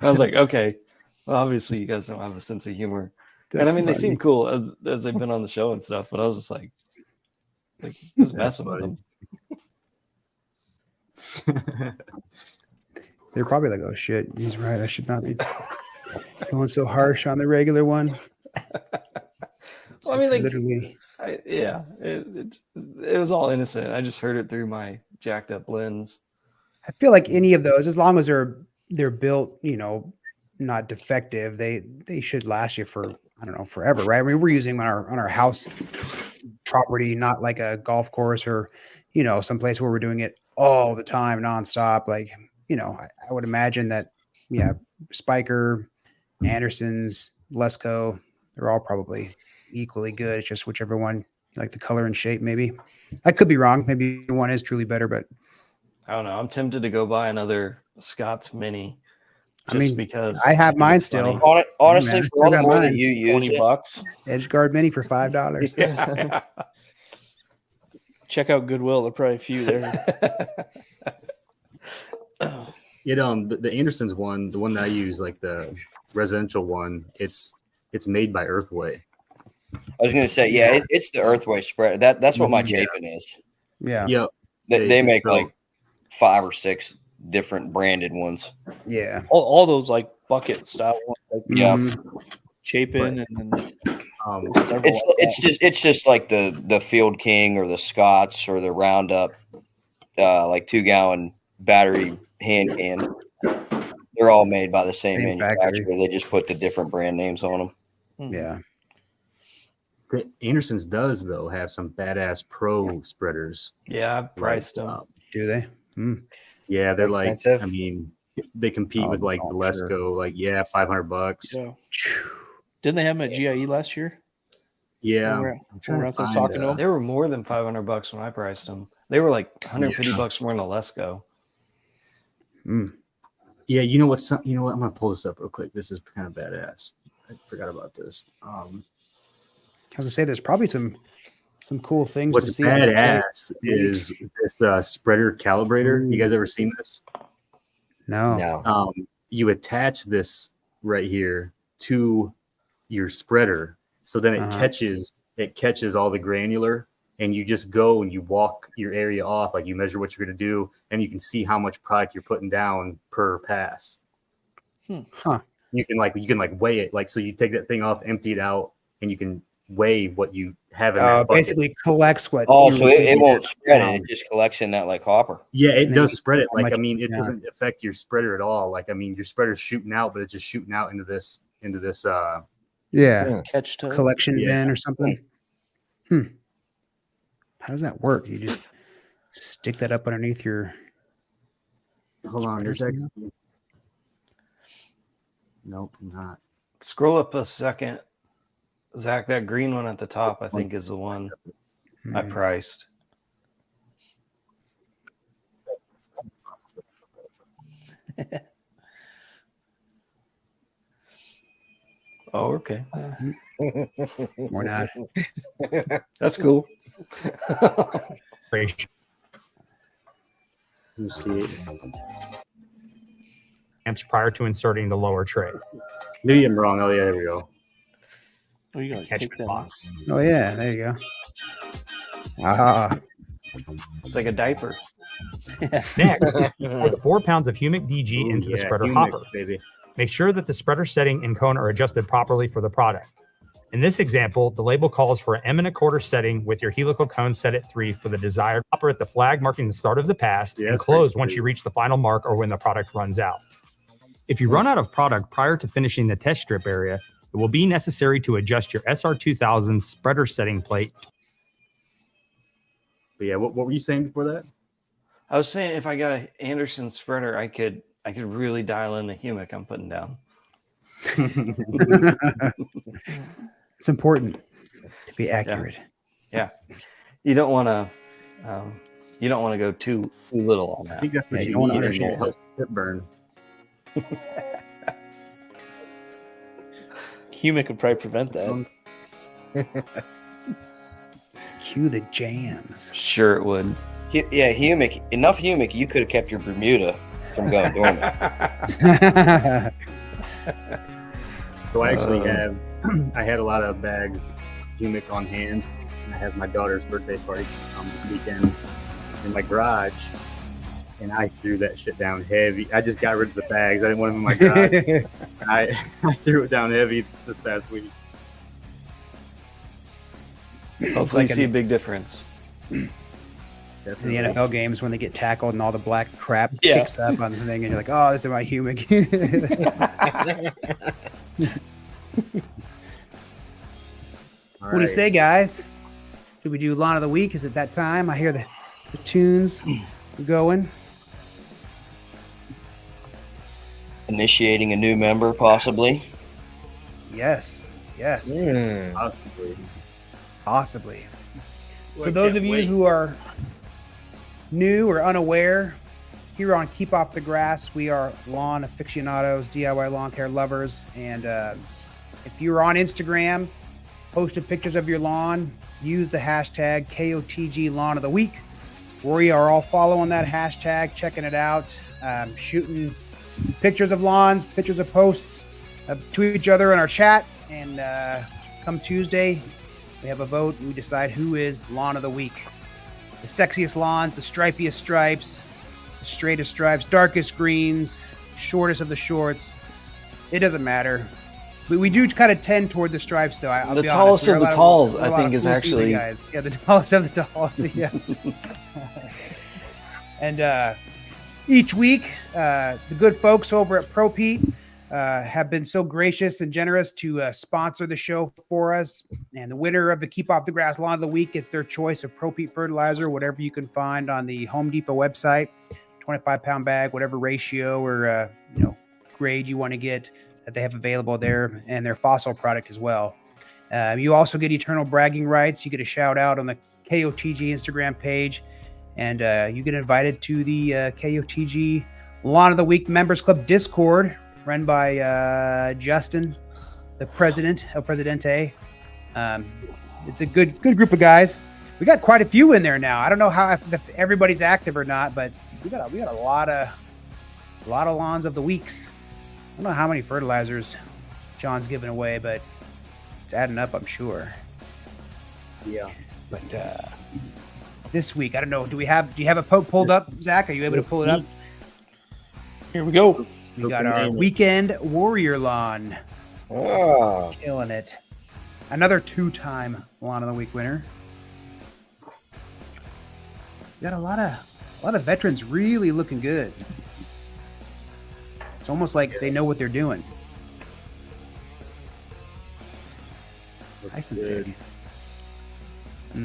was like, okay, well, obviously you guys don't have a sense of humor. And I mean, they seem cool as they've been on the show and stuff, but I was just like just messing with them. They're probably like, oh shit, he's right. I should not be going so harsh on the regular one. Well, I mean, like, literally, it was all innocent. I just heard it through my jacked up lens. I feel like any of those, as long as they're built, not defective, they should last you for, I don't know, forever, right? I mean, we're using them on our house property, not like a golf course or, someplace where we're doing it all the time, nonstop. Like, I would imagine that, Spiker, Anderson's, Lesco, they're all probably equally good. It's just whichever one you like the color and shape, maybe. I could be wrong. Maybe one is truly better, but I don't know. I'm tempted to go buy another Scott's Mini. Just because I have think mine it's funny. still. Honestly, man, for all I the got more that mine. you use it, $20. Edge Guard Mini for $5. Yeah. Check out Goodwill. There are probably a few there. The Anderson's one, the one that I use, like the residential one, it's made by Earthway. I was going to say, it's the Earthway spread. That's what my Yeah. Chapin is. Yeah. Yep. They make So- like 5 or 6 different branded ones. Yeah. all those like bucket style ones, like Yeah. Chapin, and then several It's just like the Field King or the Scots or the Roundup, like 2-gallon battery hand can. They're all made by the same Same manufacturer. factory. They just put the different brand names on them. Yeah. Anderson's does though have some badass pro spreaders. Yeah, I priced them. Do they? Yeah, they're like, Expensive? I mean, they compete with like the Oh, Lesco, sure. like $500. Yeah. Didn't they have them at GIE last year? Yeah, We're I'm trying to out there find, talking to them. They were more than $500 when I priced them. They were like $150 more than a Lesco. Yeah, you know what? I'm gonna pull this up real quick. This is kind of badass. I forgot about this. I was gonna say there's probably some cool things to What's see. on some badass is this spreader calibrator. You guys ever seen this? No. No. You attach this right here to your spreader, so then it catches all the granular, and you just go and you walk your area off, like you measure what you're going to do, and you can see how much product you're putting down per pass. Huh. You can weigh it, like, so you take that thing off, empty it out, and you can weigh what you have in that bucket. Basically collects what. Oh, so it won't spread it. It just collects in that like hopper. Yeah, it And then does you spread it. how Like, much- I mean, it yeah. doesn't affect your spreader at all. Like, I mean, your spreader's shooting out, but it's just shooting out into this Yeah. Catch to Collection Yeah. bin or something. How does that work? You just stick that up underneath your. hold on, there's spreader actually nope, not. Scroll up a second. Zach, that green one at the top, I think, is the one I priced. Oh, okay. Or not. That's cool. Let me see. amps prior to inserting the lower tray. Maybe I'm wrong. Oh yeah, there we go. Oh, you gotta take Catchment that. box. Oh yeah, there you go. Ah, It's like a diaper. Next, put 4 pounds of humic DG into the spreader humic, hopper. baby. Make sure that the spreader setting and cone are adjusted properly for the product. In this example, the label calls for an M1/4 setting with your helical cone set at 3 for the desired hopper at the flag marking the start of the pass Yeah, and that's close pretty once sweet. you reach the final mark or when the product runs out. If you run out of product prior to finishing the test strip area, it will be necessary to adjust your SR2000 spreader setting plate. But yeah, what were you saying before that? I was saying if I got an Anderson spreader, I could really dial in the humic I'm putting down. it's important to be accurate. Yeah, you don't want to go too little on I that. think that's what Yeah, you you don't wanna need, and undershare. it helps tip burn. Humic could probably prevent that. Cue the jams. Sure, it would. Yeah, enough humic, you could have kept your Bermuda from going dormant. So I actually I had a lot of bags humic on hand. And I had my daughter's birthday party this weekend in my garage, and I threw that shit down heavy. I just got rid of the bags. I didn't want them in my garage. I threw it down heavy this past week. Hopefully, like you see a big difference. In the NFL games when they get tackled and all the black crap Yeah. kicks up on the thing, and you're like, "Oh, this is my humic." All What do you right. say, guys? Should we do lawn of the week? Is it that time? I hear the tunes going. Initiating a new member, possibly. Yes, yes, Possibly. possibly. So Well, I those can't of you wait. who are new or unaware, here on Keep Off the Grass, we are lawn aficionados, DIY lawn care lovers, and if you're on Instagram, posted pictures of your lawn, use the hashtag KOTG Lawn of the Week. We are all following that hashtag, checking it out, shooting pictures of lawns, pictures of posts to each other in our chat, and come Tuesday, we have a vote and we decide who is Lawn of the Week. The sexiest lawns, the stripiest stripes, the straightest stripes, darkest greens, shortest of the shorts. It doesn't matter. But we do kind of tend toward the stripes, though. I'll The be tallest honest. of the talls, I think, is cool season actually- guys. Yeah, the tallest of the talls. Yeah. And each week. The good folks over at Pro Pete have been so gracious and generous to sponsor the show for us. And the winner of the Keep Off the Grass Lawn of the Week gets their choice of Pro Pete fertilizer, whatever you can find on the Home Depot website, 25-pound bag, whatever ratio or grade you want to get that they have available there, and their fossil product as well. You also get eternal bragging rights. You get a shout out on the KOTG Instagram page, and you get invited to the KOTG Lawn of the Week Members Club Discord, run by Justin, the president, El Presidente. It's a good group of guys. We got quite a few in there now. I don't know if everybody's active or not, but we got a lot of lawns of the weeks. I don't know how many fertilizers John's giving away, but it's adding up, I'm sure. Yeah. But this week, I don't know. Do you have it pulled up, Zach? Are you able to pull it up? Here we go. We got our weekend warrior lawn. Oh. Killing it. Another 2-time lawn of the week winner. We got a lot of veterans really looking good. It's almost like they know what they're doing. Nice and big. I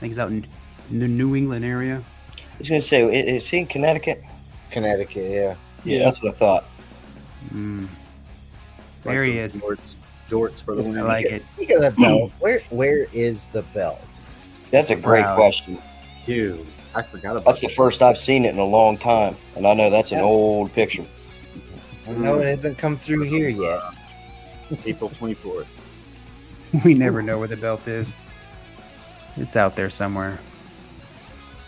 think it's out in the New England area. I was going to say, is he in Connecticut? Connecticut, yeah. Yeah, that's what I thought. There he is. Jorts for the I win. like it. Speaking of the belt, where is the belt? That's a great Wow. question. Dude, I forgot about That's the first I've seen it in a long time, and I know that's an old picture. No, it hasn't come through here yet. April 24th. We never know where the belt is. It's out there somewhere.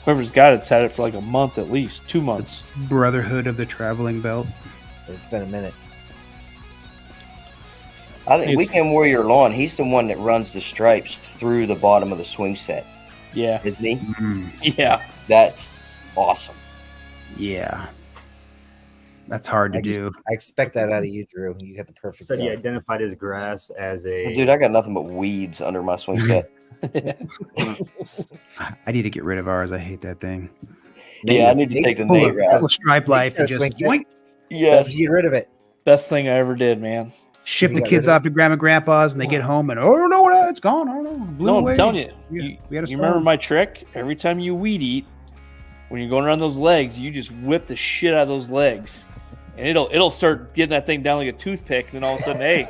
Whoever's got it's had it for like a month at least, 2 months. Brotherhood of the Traveling Belt. It's been a minute. I think It's- Weekend Warrior Lawn, he's the one that runs the stripes through the bottom of the swing set, Yeah, isn't he? yeah. That's awesome. Yeah. That's hard to do. I expect that out of you, Drew. You got the perfect Said he belt. identified his grass as a. Dude, I got nothing but weeds under my swing set. I need to get rid of ours. I hate that thing. Yeah, I need to take the Full Nate of route. stripe life and Swing just set. yoink, Yes. Get rid of it. Best thing I ever did, man. ship You the got kids rid of off to grandma and grandpa's, and they get home and oh no, it's gone. Oh no, blew No, away. I'm telling you. We You had a remember storm. my trick? Every time you weed eat, when you're going around those legs, you just whip the shit out of those legs. And it'll start getting that thing down like a toothpick, and then all of a sudden, hey,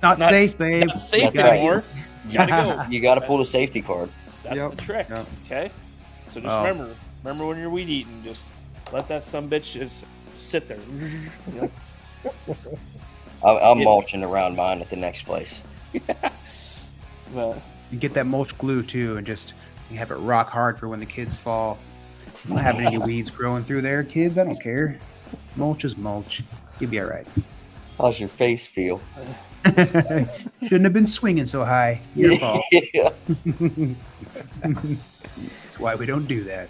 Not it's safe, babe. not safe That's right. anymore. You gotta go. You got to pull the safety card. That's Yep. the trick. Yep. Okay? So just Oh. remember when you're weed eating, just let that sumbitch just sit there. You know? I'm Yeah. mulching around mine at the next place. Well, You get that mulch glue too, and just you have it rock hard for when the kids fall. I'm not having any weeds growing through there, kids. I don't care. Mulch is mulch. You'll be all right. How's your face feel? Shouldn't have been swinging so high. Your fault. Yeah. That's why we don't do that.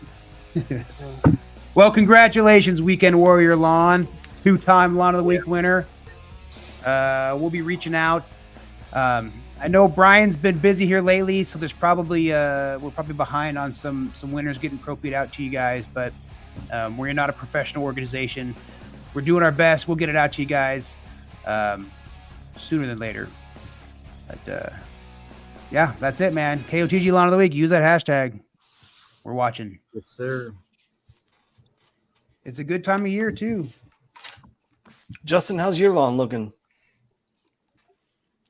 Well, congratulations, Weekend Warrior Lawn, 2-time Lawn of the Week winner. We'll be reaching out. I know Brian's been busy here lately, so there's probably we're probably behind on some winners getting Pro Pete out to you guys, but we're not a professional organization. We're doing our best. We'll get it out to you guys sooner than later. But yeah, that's it, man. KOTG Lawn of the Week. Use that hashtag. We're watching. Yes, sir. It's a good time of year too. Justin, how's your lawn looking?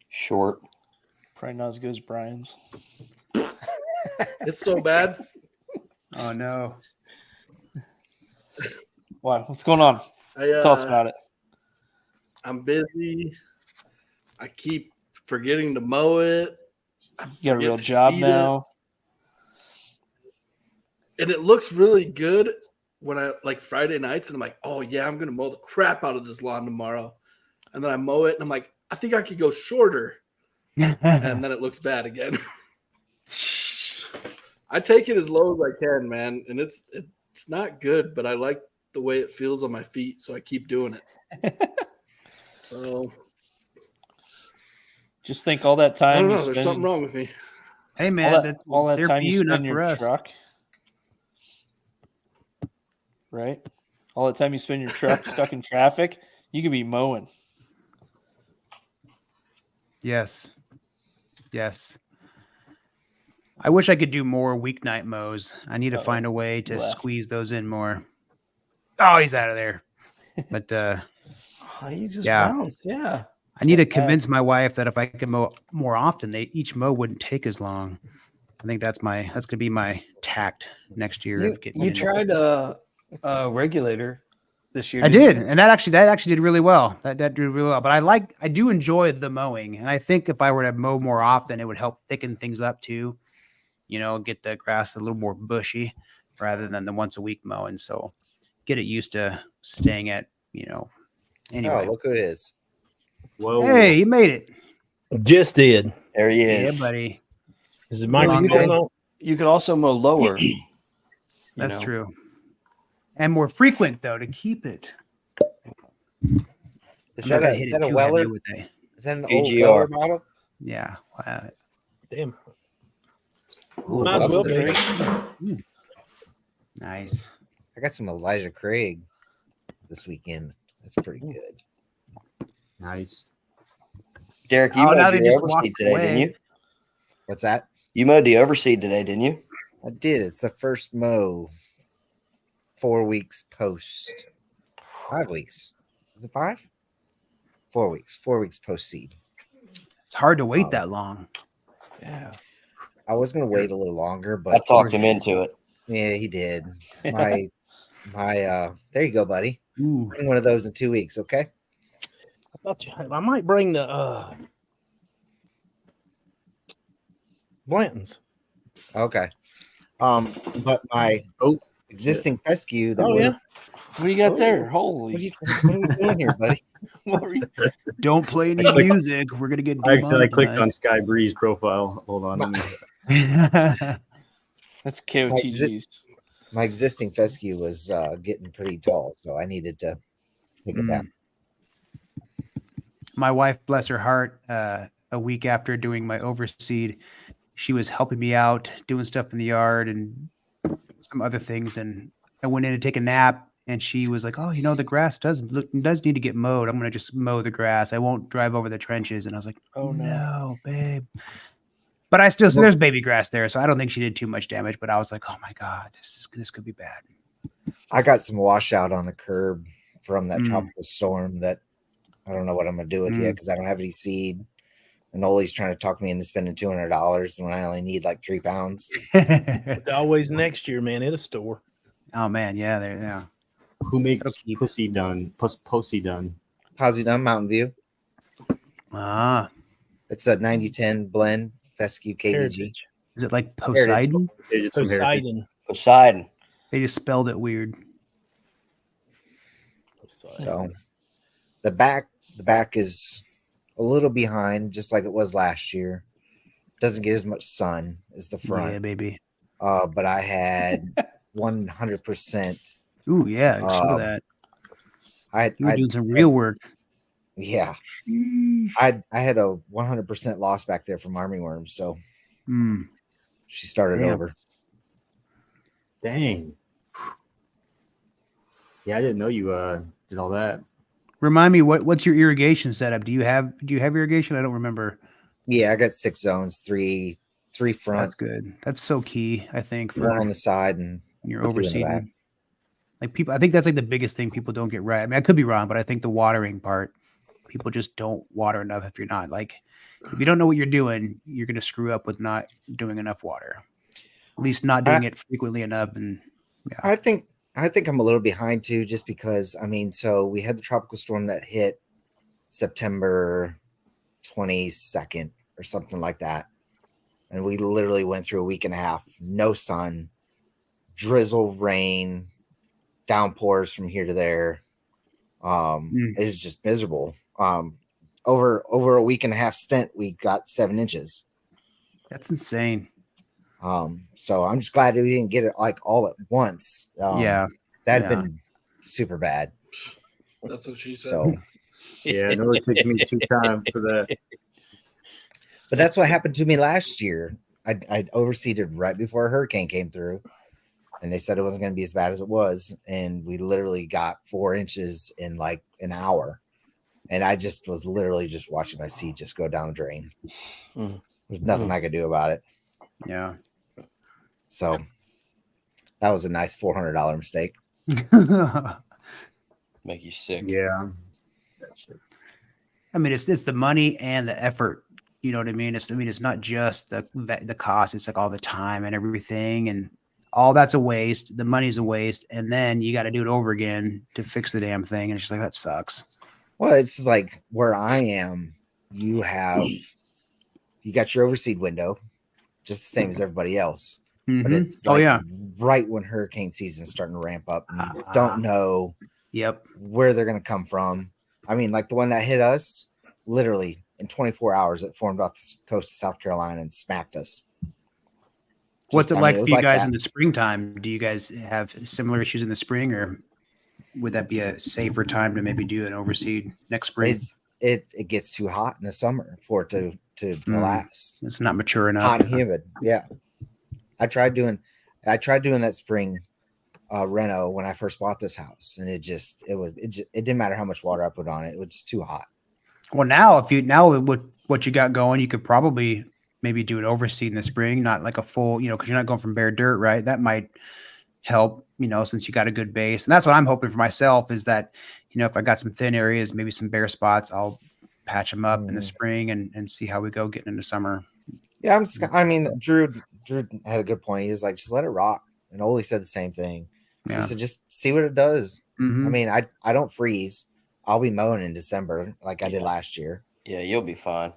Short. probably not as good as Brian's. It's so bad. Oh no. Why? What's going on? Tell us about it. I'm busy. I keep forgetting to mow it. I You got a forget real to job feed it. now. And it looks really good when I like Friday nights and I'm like, oh yeah, I'm gonna mow the crap out of this lawn tomorrow. And then I mow it and I'm like, I think I could go shorter. And then it looks bad again. I take it as low as I can, man. And it's not good, but I like the way it feels on my feet, so I keep doing it. So Just think all that I time don't know, you there's spend, something wrong with me. Hey man, all that's that there time for you you, spend not in for your us. truck. right? All the time you spend in your truck stuck in traffic, you could be mowing. Yes. Yes. I wish I could do more weeknight mows. I need to find a way to squeeze those in more. Oh, he's out of there. But He just Yeah. bounced. Yeah. I need to convince my wife that if I could mow more often, each mow wouldn't take as long. I think that's gonna be my tact next year. You tried a regulator this year. I did, and that actually did really well. That did really well. But I do enjoy the mowing, and I think if I were to mow more often, it would help thicken things up too. You know, get the grass a little more bushy rather than the once a week mowing. So get it used to staying at, anyway. Oh, look who it is. Whoa. Hey, you made it. Just did. There he Yeah, is. buddy. Is it Mike? Long You day. don't know? You could also mow lower. That's true. And more frequent though to keep it. Is I'm that not gonna a, hit is it that a too Weller? heavy with it. Is that an KGR. old Weller model? Yeah. Damn. Ooh, Might as well love be. this. Nice. I got some Elijah Craig this weekend. That's pretty good. Nice. Derek, you Oh, now mowed they your just walked overseed today, didn't away. you? What's that? You mowed the overseed today, didn't you? I did. It's the first mow 4 weeks post. 5 weeks. Is it 5? 4 weeks. 4 weeks post seed. It's hard to wait that long. Yeah. I was gonna wait a little longer, I but talked him into it. yeah, he did. My there you go, buddy. Ooh. Bring one of those in 2 weeks, okay? I might bring the Blanton's. Okay. But my existing fescue that Oh, was yeah. What do you got Oh. there? what Holy. are we doing here, buddy? What were you- Don't play any clicked- music. We're gonna get I accidentally clicked on demonetized. Sky Breeze profile. Hold on. let me- That's KOTG's. My existing fescue was getting pretty tall, so I needed to take it down. My wife, bless her heart, a week after doing my overseed, she was helping me out doing stuff in the yard and some other things. And I went in to take a nap, and she was like, "Oh, the grass does need to get mowed. I'm gonna just mow the grass. I won't drive over the trenches." And I was like, "Oh no, babe." But I still, so there's baby grass there, so I don't think she did too much damage. But I was like, "Oh my god, this could be bad." I got some washout on the curb from that Mm. tropical storm that I don't know what I'm gonna do with yet because I don't have any seed. And Ole's trying to talk me into spending $200 when I only need like 3 pounds. It's always next year, man. It'll store. Oh man, yeah. Who makes That'll keep- pussy done? Pussy done. Posy Mountain View. Ah, It's a 90-10 blend fescue KBG. Heritage. is it like Poseidon? It's from Heritage. Poseidon. Poseidon. They just spelled it weird. So the back is a little behind, just like it was last year. Doesn't get as much sun as the front. Yeah, baby. But I had 100%. Ooh, yeah. Some of that. You were doing some real work. Yeah, Sheesh. I had a 100% loss back there from army worms, so she started Damn. over. Dang. Yeah, I didn't know you did all that. Remind me, what's your irrigation setup? Do you have irrigation? I don't remember. Yeah, I got 6 zones, three front, That's good. That's so key, I think, one on for the side, and your two in the back. overseeding. Like people, I think that's like the biggest thing people don't get right. I mean, I could be wrong, but I think the watering part, people just don't water enough. If you're not like, if you don't know what you're doing, you're gonna screw up with not doing enough water. At least not doing it frequently enough. And yeah, I think I'm a little behind too, just because so we had the tropical storm that hit September 22nd or something like that, and we literally went through a week and a half, no sun, drizzle, rain, downpours from here to there. It was just miserable. Over a week and a half stint, we got 7 inches. that's insane. So I'm just glad that we didn't get it like all at once. Yeah, that'd been super bad. That's what she said. So, Yeah, I know it takes me 2 times for that. but that's what happened to me last year. I overseeded right before a hurricane came through, and they said it wasn't going to be as bad as it was. And we literally got 4 inches in like an hour. And I just was literally just watching my seed just go down the drain. There's nothing I could do about it. Yeah. So that was a nice $400 mistake. Make you sick. Yeah. I mean, it's the money and the effort. You know what I mean? It's not just the cost. It's like all the time and everything, and all that's a waste. The money's a waste, and then you got to do it over again to fix the damn thing. And it's just like, that sucks. Well, it's just like where I am, you got your overseed window, just the same as everybody else. But it's like right when hurricane season's starting to ramp up, and you don't know where they're going to come from. I mean, like the one that hit us, literally in 24 hours, it formed off the coast of South Carolina and smacked us. What's it like for you guys in the springtime? Do you guys have similar issues in the spring, or would that be a safer time to maybe do an overseed next spring? It gets too hot in the summer for it to last. It's not mature enough. Hot and humid. Yeah. I tried doing that spring reno when I first bought this house, and it didn't matter how much water I put on it. It was just too hot. Well, now with what you got going, you could probably maybe do an overseed in the spring, not like a full, because you're not going from bare dirt, right? That might help, since you got a good base. And that's what I'm hoping for myself is that, if I got some thin areas, maybe some bare spots, I'll patch them up in the spring and see how we go getting into summer. Yeah, Drew had a good point. He was like, just let it rock. And Olee said the same thing. Yeah. He said, just see what it does. I mean, I don't freeze. I'll be mowing in December like I did last year. Yeah, you'll be fine.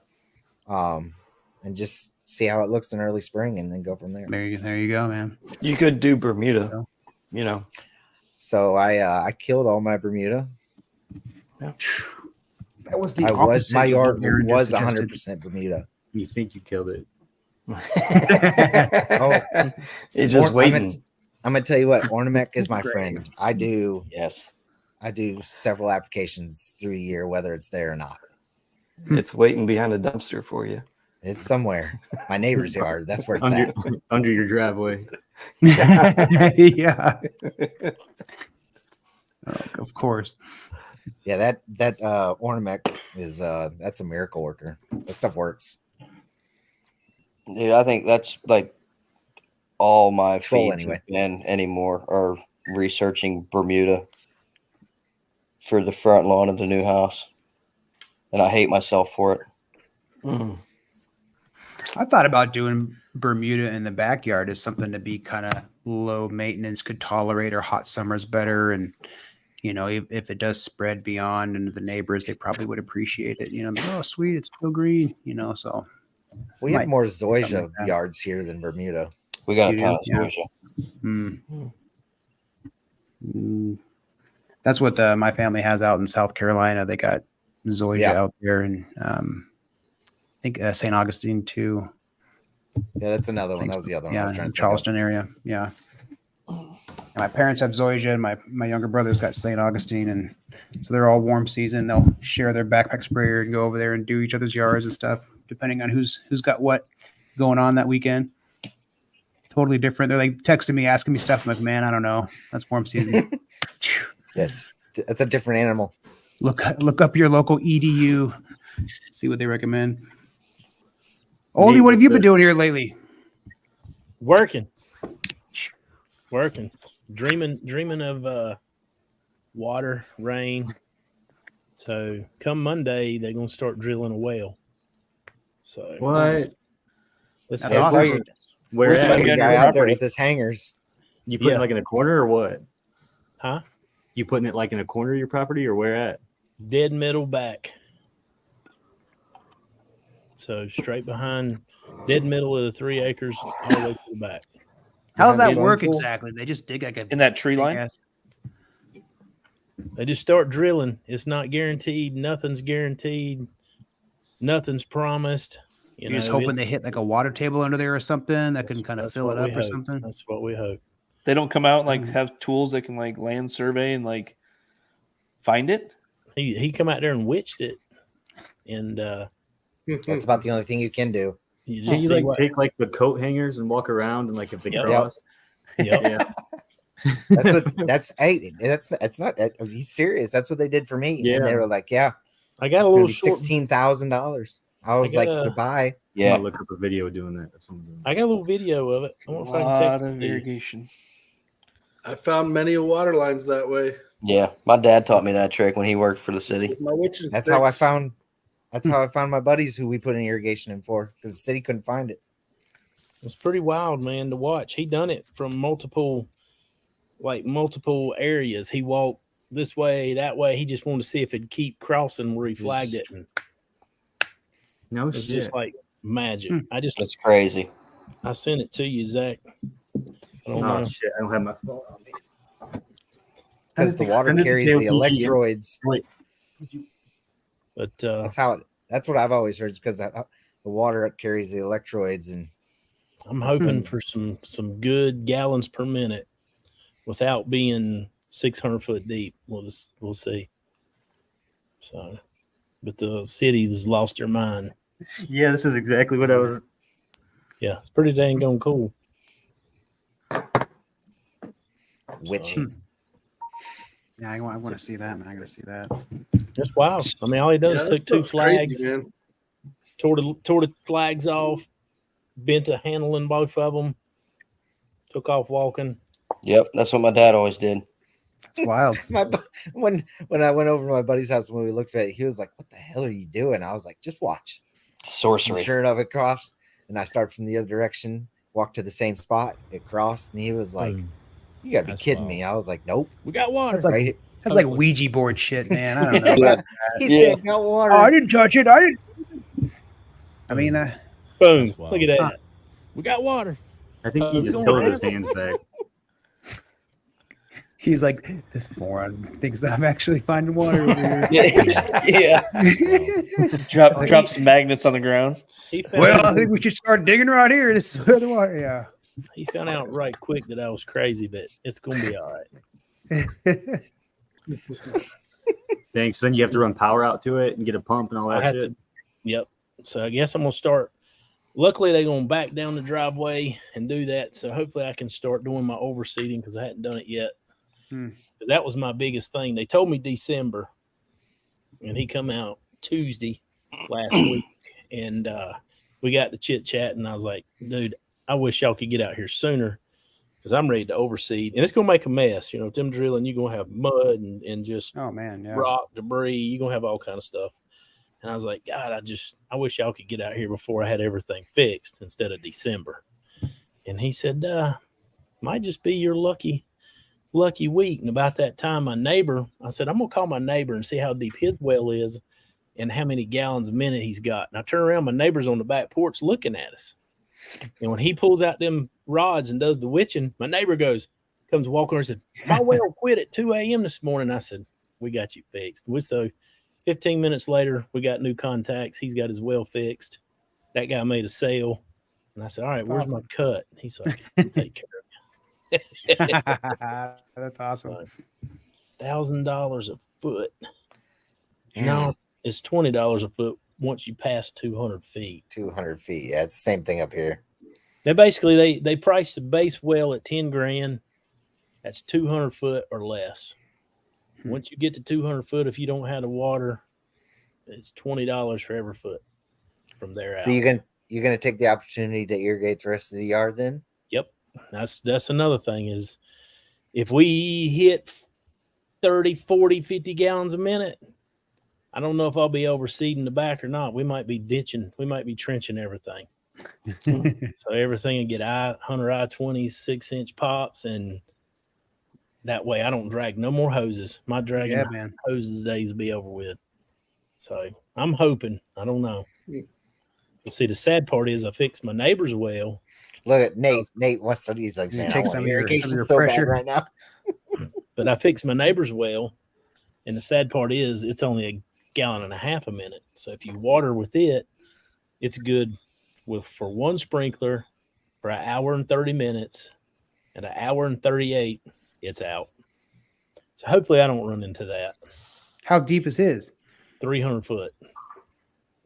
And just see how it looks in early spring and then go from there. There you go, man. You could do Bermuda, So I killed all my Bermuda. Yeah. That was my yard was 100% Bermuda. You think you killed it? It's just waiting. I'm gonna tell you what, Ornament is my friend. I do several applications through a year, whether it's there or not. It's waiting behind a dumpster for you. It's somewhere. My neighbor's yard. That's where it's at. Under your driveway. Yeah. Of course. Yeah, that Ornament is that's a miracle worker. That stuff works. Dude, I think that's like all my feeds anyway. and anymore are researching Bermuda for the front lawn of the new house. And I hate myself for it. I thought about doing Bermuda in the backyard as something to be kind of low maintenance, could tolerate our hot summers better. And, if it does spread beyond into the neighbors, they probably would appreciate it. Oh, sweet, it's still green, so. We have more zoysia yards here than Bermuda. We got a ton of zoysia. That's what my family has out in South Carolina. They got zoysia out there, and I think St. Augustine too. Yeah, that's another one. That was the other one. Yeah, in Charleston area. Yeah. And my parents have zoysia, and my younger brother's got St. Augustine, and so they're all warm season. They'll share their backpack sprayer and go over there and do each other's yards and stuff, depending on who's got what going on that weekend. Totally different. They're like texting me, asking me stuff. I'm like, man, I don't know. That's warm season. That's a different animal. Look up your local EDU. See what they recommend. Olee, what have you been doing here lately? Working. Dreaming of water, rain. So come Monday, they're gonna start drilling a well. So what? That's awesome. Where Where's at? the guy out there with his hangers? You putting it like in a corner or what? Huh? You putting it like in a corner of your property or where at? Dead middle back. So straight behind, dead middle of the 3 acres, all the way to the back. How does that work exactly? They just dig like in that tree line. They just start drilling. It's not guaranteed. Nothing's guaranteed. Nothing's promised. You're just hoping they hit like a water table under there or something that can kind of fill it up or something. That's what we hope. They don't come out and like have tools that can like land survey and like find it. He come out there and witched it, and that's about the only thing you can do. You like take like the coat hangers and walk around and like if they cross. Yep. Yeah. That's not. He's serious. That's what they did for me. And they Yeah. were like, "Yeah, I got a it's gonna little be short. $16,000." I was like, got a- "Goodbye." I'm Yeah. gonna look up a video doing that. Or something. I got a little video of it. I A wonder if I can lot text it of to you. irrigation. I found many water lines that way. Yeah. My dad taught me that trick when he worked for the city. With my witching That's how I sticks. found. That's how I found my buddies who we put in irrigation in for because the city couldn't find it. It's pretty wild, man, to watch. He done it from multiple areas. He walked this way, that way. He just wanted to see if it'd keep crossing where he flagged it. And No it's shit. just like magic. That's crazy. I sent it to you, Zach. I don't Oh know. shit! I don't have my phone on me. Because the water Send it to carries the KOTG. electrodes. Wait. But That's what I've always heard. Is because the water carries the electrodes, and I'm hoping for some good gallons per minute without being 600 foot deep. We'll see. So, but the city's lost their mind. Yeah, this is exactly what I was. Yeah, it's pretty dang gone cool. witching. Yeah, I want to see that, man. I got to see that. That's wild. I mean, all he does Yeah, is that took two stuff's crazy, flags, man. tore the flags off, bent a handle in both of them, took off walking. Yep. That's what my dad always did. It's wild. When I went over to my buddy's house when we looked at it, he was like, "What the hell are you doing?" I was like, "Just watch." And Sorcery. sure enough, it crossed, and I started from the other direction, walked to the same spot, it crossed, and he was like, Boom. "You gotta be That's kidding wild. me!" I was like, "Nope." We got water. That's like Right? that's like Ouija board shit, man. I don't know. Yeah. He Yeah. said, "Got water." Oh, I didn't touch it. I didn't. I mean, Boom. That's wild. Look at that. We got water. I think he we just don't tilted have his hands back. he's like, this moron thinks I'm actually finding water over here. Yeah. Drop some magnets on the ground. He found, Well, I think we should start digging right here. This is where the water. Yeah. he found out right quick that I was crazy, but it's going to be all right. Thanks. Then you have to run power out to it and get a pump and all I that had shit. to, yep. So I guess I'm going to start. Luckily, they're going to back down the driveway and do that. So hopefully I can start doing my overseeding because I hadn't done it yet. Hmm. Because that was my biggest thing. They told me December, and he come out Tuesday last week, and we got to chit chat, and I was like, dude, I wish y'all could get out here sooner because I'm ready to overseed, and it's gonna make a mess. You know, with them drilling, you're gonna have mud and just Oh man, yeah. rock, debris. You're gonna have all kind of stuff. And I was like, God, I wish y'all could get out here before I had everything fixed instead of December. And he said, might just be your lucky week. And about that time, my neighbor, I said, I'm gonna call my neighbor and see how deep his well is and how many gallons a minute he's got. And I turn around, my neighbor's on the back porch looking at us. And when he pulls out them rods and does the witching, my neighbor comes walking over and said, my well quit at 2 a.m. this morning. I said, we got you fixed. So 15 minutes later, we got new contacts. He's got his well fixed. That guy made a sale. And I said, all right, That's where's awesome. my cut? He's like, I'll take care of it. That's awesome. $1,000 a foot. No, it's $20 a foot once you pass 200 feet. 200 feet. Yeah, it's the same thing up here. They basically they price the base well at 10 grand. That's 200 foot or less. Once you get to 200 foot, if you don't have the water, it's $20 for every foot from there out. So you're gonna take the opportunity to irrigate the rest of the yard then? Yep. That's another thing is if we hit 30, 40, 50 gallons a minute, I don't know if I'll be overseeding the back or not. We might be ditching. We might be trenching everything. So everything will get Hunter I-20 6-inch pops, and that way I don't drag no more hoses. My dragging Yeah, man. hoses days will be over with. So I'm hoping. I don't know. See, the sad part is I fixed my neighbor's well. Look at Nate. Nate wants to. He's like, man, I Take want some of your irrigation so pressure. bad right now. But I fixed my neighbor's well, and the sad part is it's only a gallon and a half a minute. So if you water with it, it's good for one sprinkler for an hour and 30 minutes, and an hour and 38, it's out. So hopefully I don't run into that. How deep is his? 300 foot.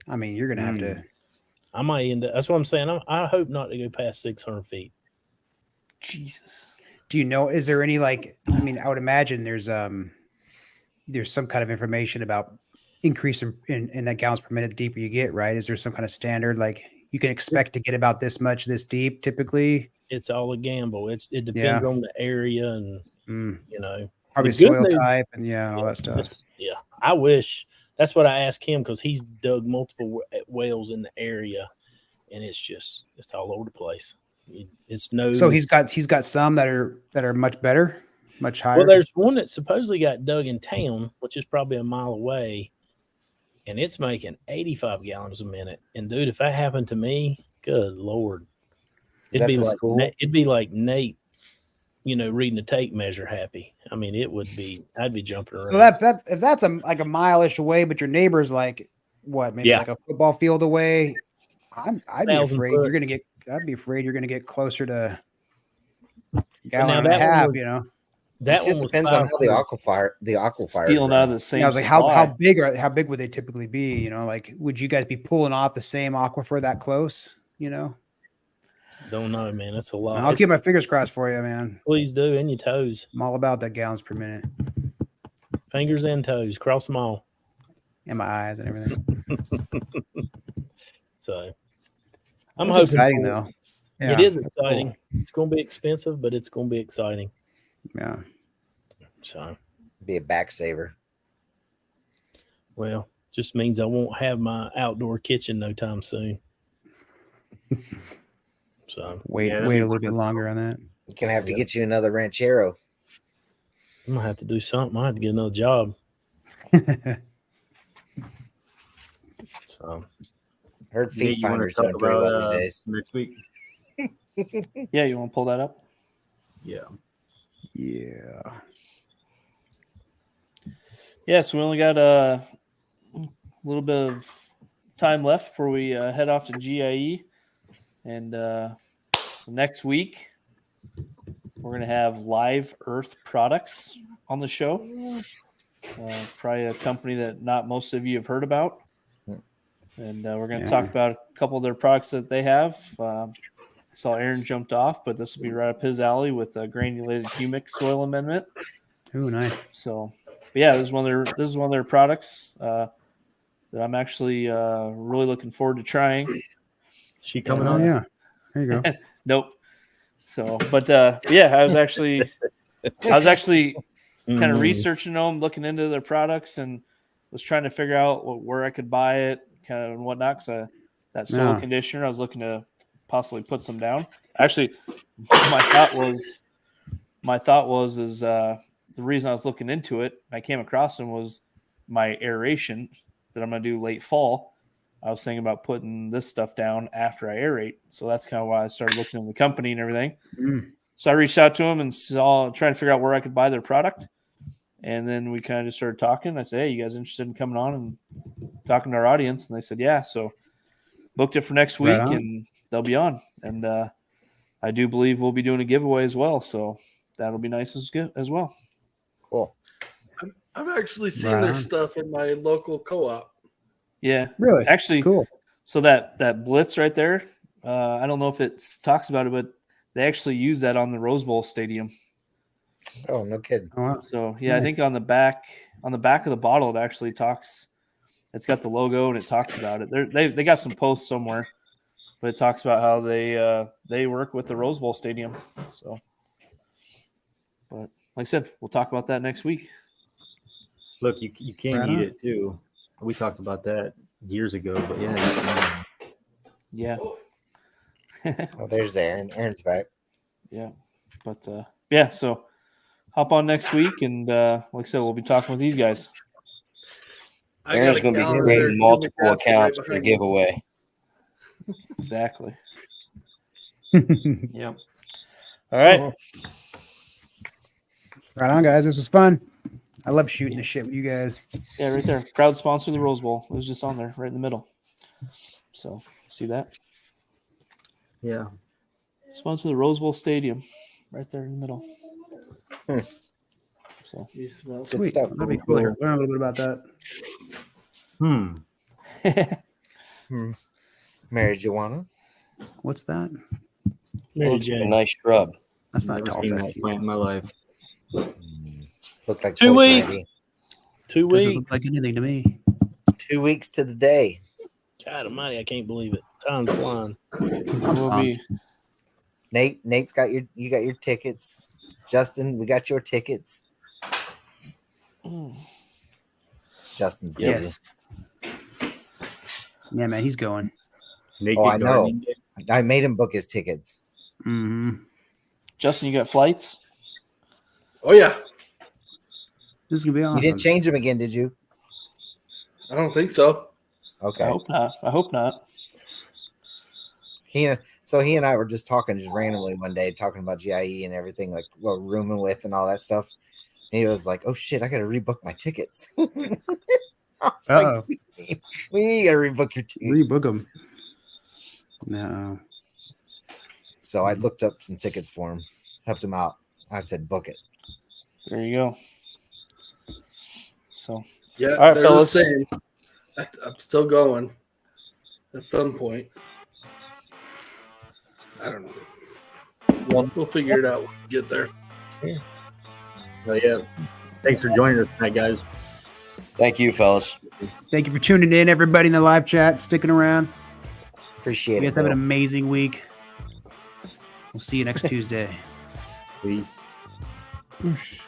I mean, you're gonna have to. I might end up. That's what I'm saying. I hope not to go past 600 feet. Jesus. Do you know? Is there any like? I mean, I would imagine there's some kind of information about increase in that gallons per minute the deeper you get, right? Is there some kind of standard like you can expect to get about this much this deep typically? It's all a gamble. It depends on the area and you know, probably the good soil news- type and all that stuff. Yeah, I wish that's what I asked him because he's dug multiple wells in the area, and it's all over the place. It's no. So he's got some that are much better, much higher. Well, there's one that supposedly got dug in town, which is probably a mile away, and it's making 85 gallons a minute. And dude, if that happened to me, good Lord, it'd be like Nate, you know, reading the tape measure happy. I mean, I'd be jumping around. So if that's like a mile-ish away, but your neighbor's like what, maybe like a football field away, I'd be afraid you're gonna get. I'd be afraid you're gonna get closer to gallon and a half. You know, that just depends on how the aquifer stealing out of the same. I was like, how big would they typically be? You know, like would you guys be pulling off the same aquifer that close? You know, don't know, man. That's a lot. I'll keep my fingers crossed for you, man. Please do, and your toes. I'm all about that gallons per minute. Fingers and toes, cross them all, and my eyes and everything. So, it's exciting though. Yeah, it is exciting. Cool. It's going to be expensive, but it's going to be exciting. Yeah. So, be a back saver. Well, just means I won't have my outdoor kitchen no time soon. So wait a little bit longer on that. You're gonna have to get you another ranchero. I'm gonna have to do something. I have to get another job. So, heard feet finders doing pretty well these days. Next week. Yeah, you want to pull that up? Yeah. So we only got a little bit of time left before we head off to GIE, and so next week we're gonna have Live Earth Products on the show. Probably a company that not most of you have heard about, and we're gonna talk about a couple of their products that they have. I saw Aaron jumped off, but this will be right up his alley with a granulated humic soil amendment. Oh, nice. So, yeah, this is one of their products that I'm actually really looking forward to trying. She coming on? Yeah, there you go. Nope. So, but I was actually kind of researching them, looking into their products, and was trying to figure out where I could buy it, kind of and whatnot. Because that soil conditioner, I was looking to possibly put some down. Actually, my thought was the reason I was looking into it, I came across them, was my aeration that I'm going to do late fall. I was thinking about putting this stuff down after I aerate. So that's kind of why I started looking into the company and everything. So I reached out to them and trying to figure out where I could buy their product. And then we kind of just started talking. I said, hey, you guys interested in coming on and talking to our audience? And they said, yeah. So booked it for next week, and they'll be on. And I do believe we'll be doing a giveaway as well. So that'll be nice as well. Cool. I've actually seen their stuff in my local co-op. Yeah. Really? Actually, cool. So that Blitz right there, I don't know if it talks about it, but they actually use that on the Rose Bowl Stadium. Oh, no kidding. Oh, wow. So, yeah, nice. I think on the back of the bottle, it actually talks. It's got the logo and it talks about it. They got some posts somewhere, but it talks about how they work with the Rose Bowl Stadium. So, but like I said, we'll talk about that next week. Look, you can eat it too. We talked about that years ago, but yeah. Oh, there's Aaron. Aaron's back. Yeah, but so hop on next week, and like I said, we'll be talking with these guys. Aaron's going to be creating multiple accounts for the giveaway. Exactly. Yep. All right. Right on, guys. This was fun. I love shooting the shit with you guys. Yeah, right there. Proud sponsor of the Rose Bowl. It was just on there, right in the middle. So, see that? Yeah. Sponsor of the Rose Bowl Stadium, right there in the middle. So, sweet. Stuff. That'd be cool. Learn a little bit about that. Marijuana. What's that? Looks like a nice shrub. That's not Never tall seen that fescue. plant in my life. Looked like 2 poison weeks. ivy. 2 Doesn't weeks. look like anything to me. 2 weeks to the day. God almighty, I can't believe it. Time's flying. Will be. Nate's got you got your tickets. Justin, we got your tickets. Justin's busy. Yes. Yeah, man, he's going. Naked Oh, I know. gardening. I made him book his tickets. Mm-hmm. Justin, you got flights? Oh yeah. This is gonna be awesome. You didn't change them again, did you? I don't think so. Okay. I hope not. I hope not. He and I were just talking just randomly one day, talking about GIE and everything, like what we're rooming with and all that stuff. And he was like, "Oh shit, I gotta rebook my tickets." I was like, Uh-oh. we gotta rebook your tickets. Rebook them. No. So I looked up some tickets for him, helped him out. I said, "Book it." There you go. So, Yeah, all right, they're fellas. the same. I'm still going at some point. I don't know. We'll figure it out when we get there. So, yeah. Thanks for joining us tonight, guys. Thank you, fellas. Thank you for tuning in, everybody in the live chat, sticking around. Appreciate You it. guys have an Bill. amazing week. We'll see you next Tuesday. Peace. Whoosh.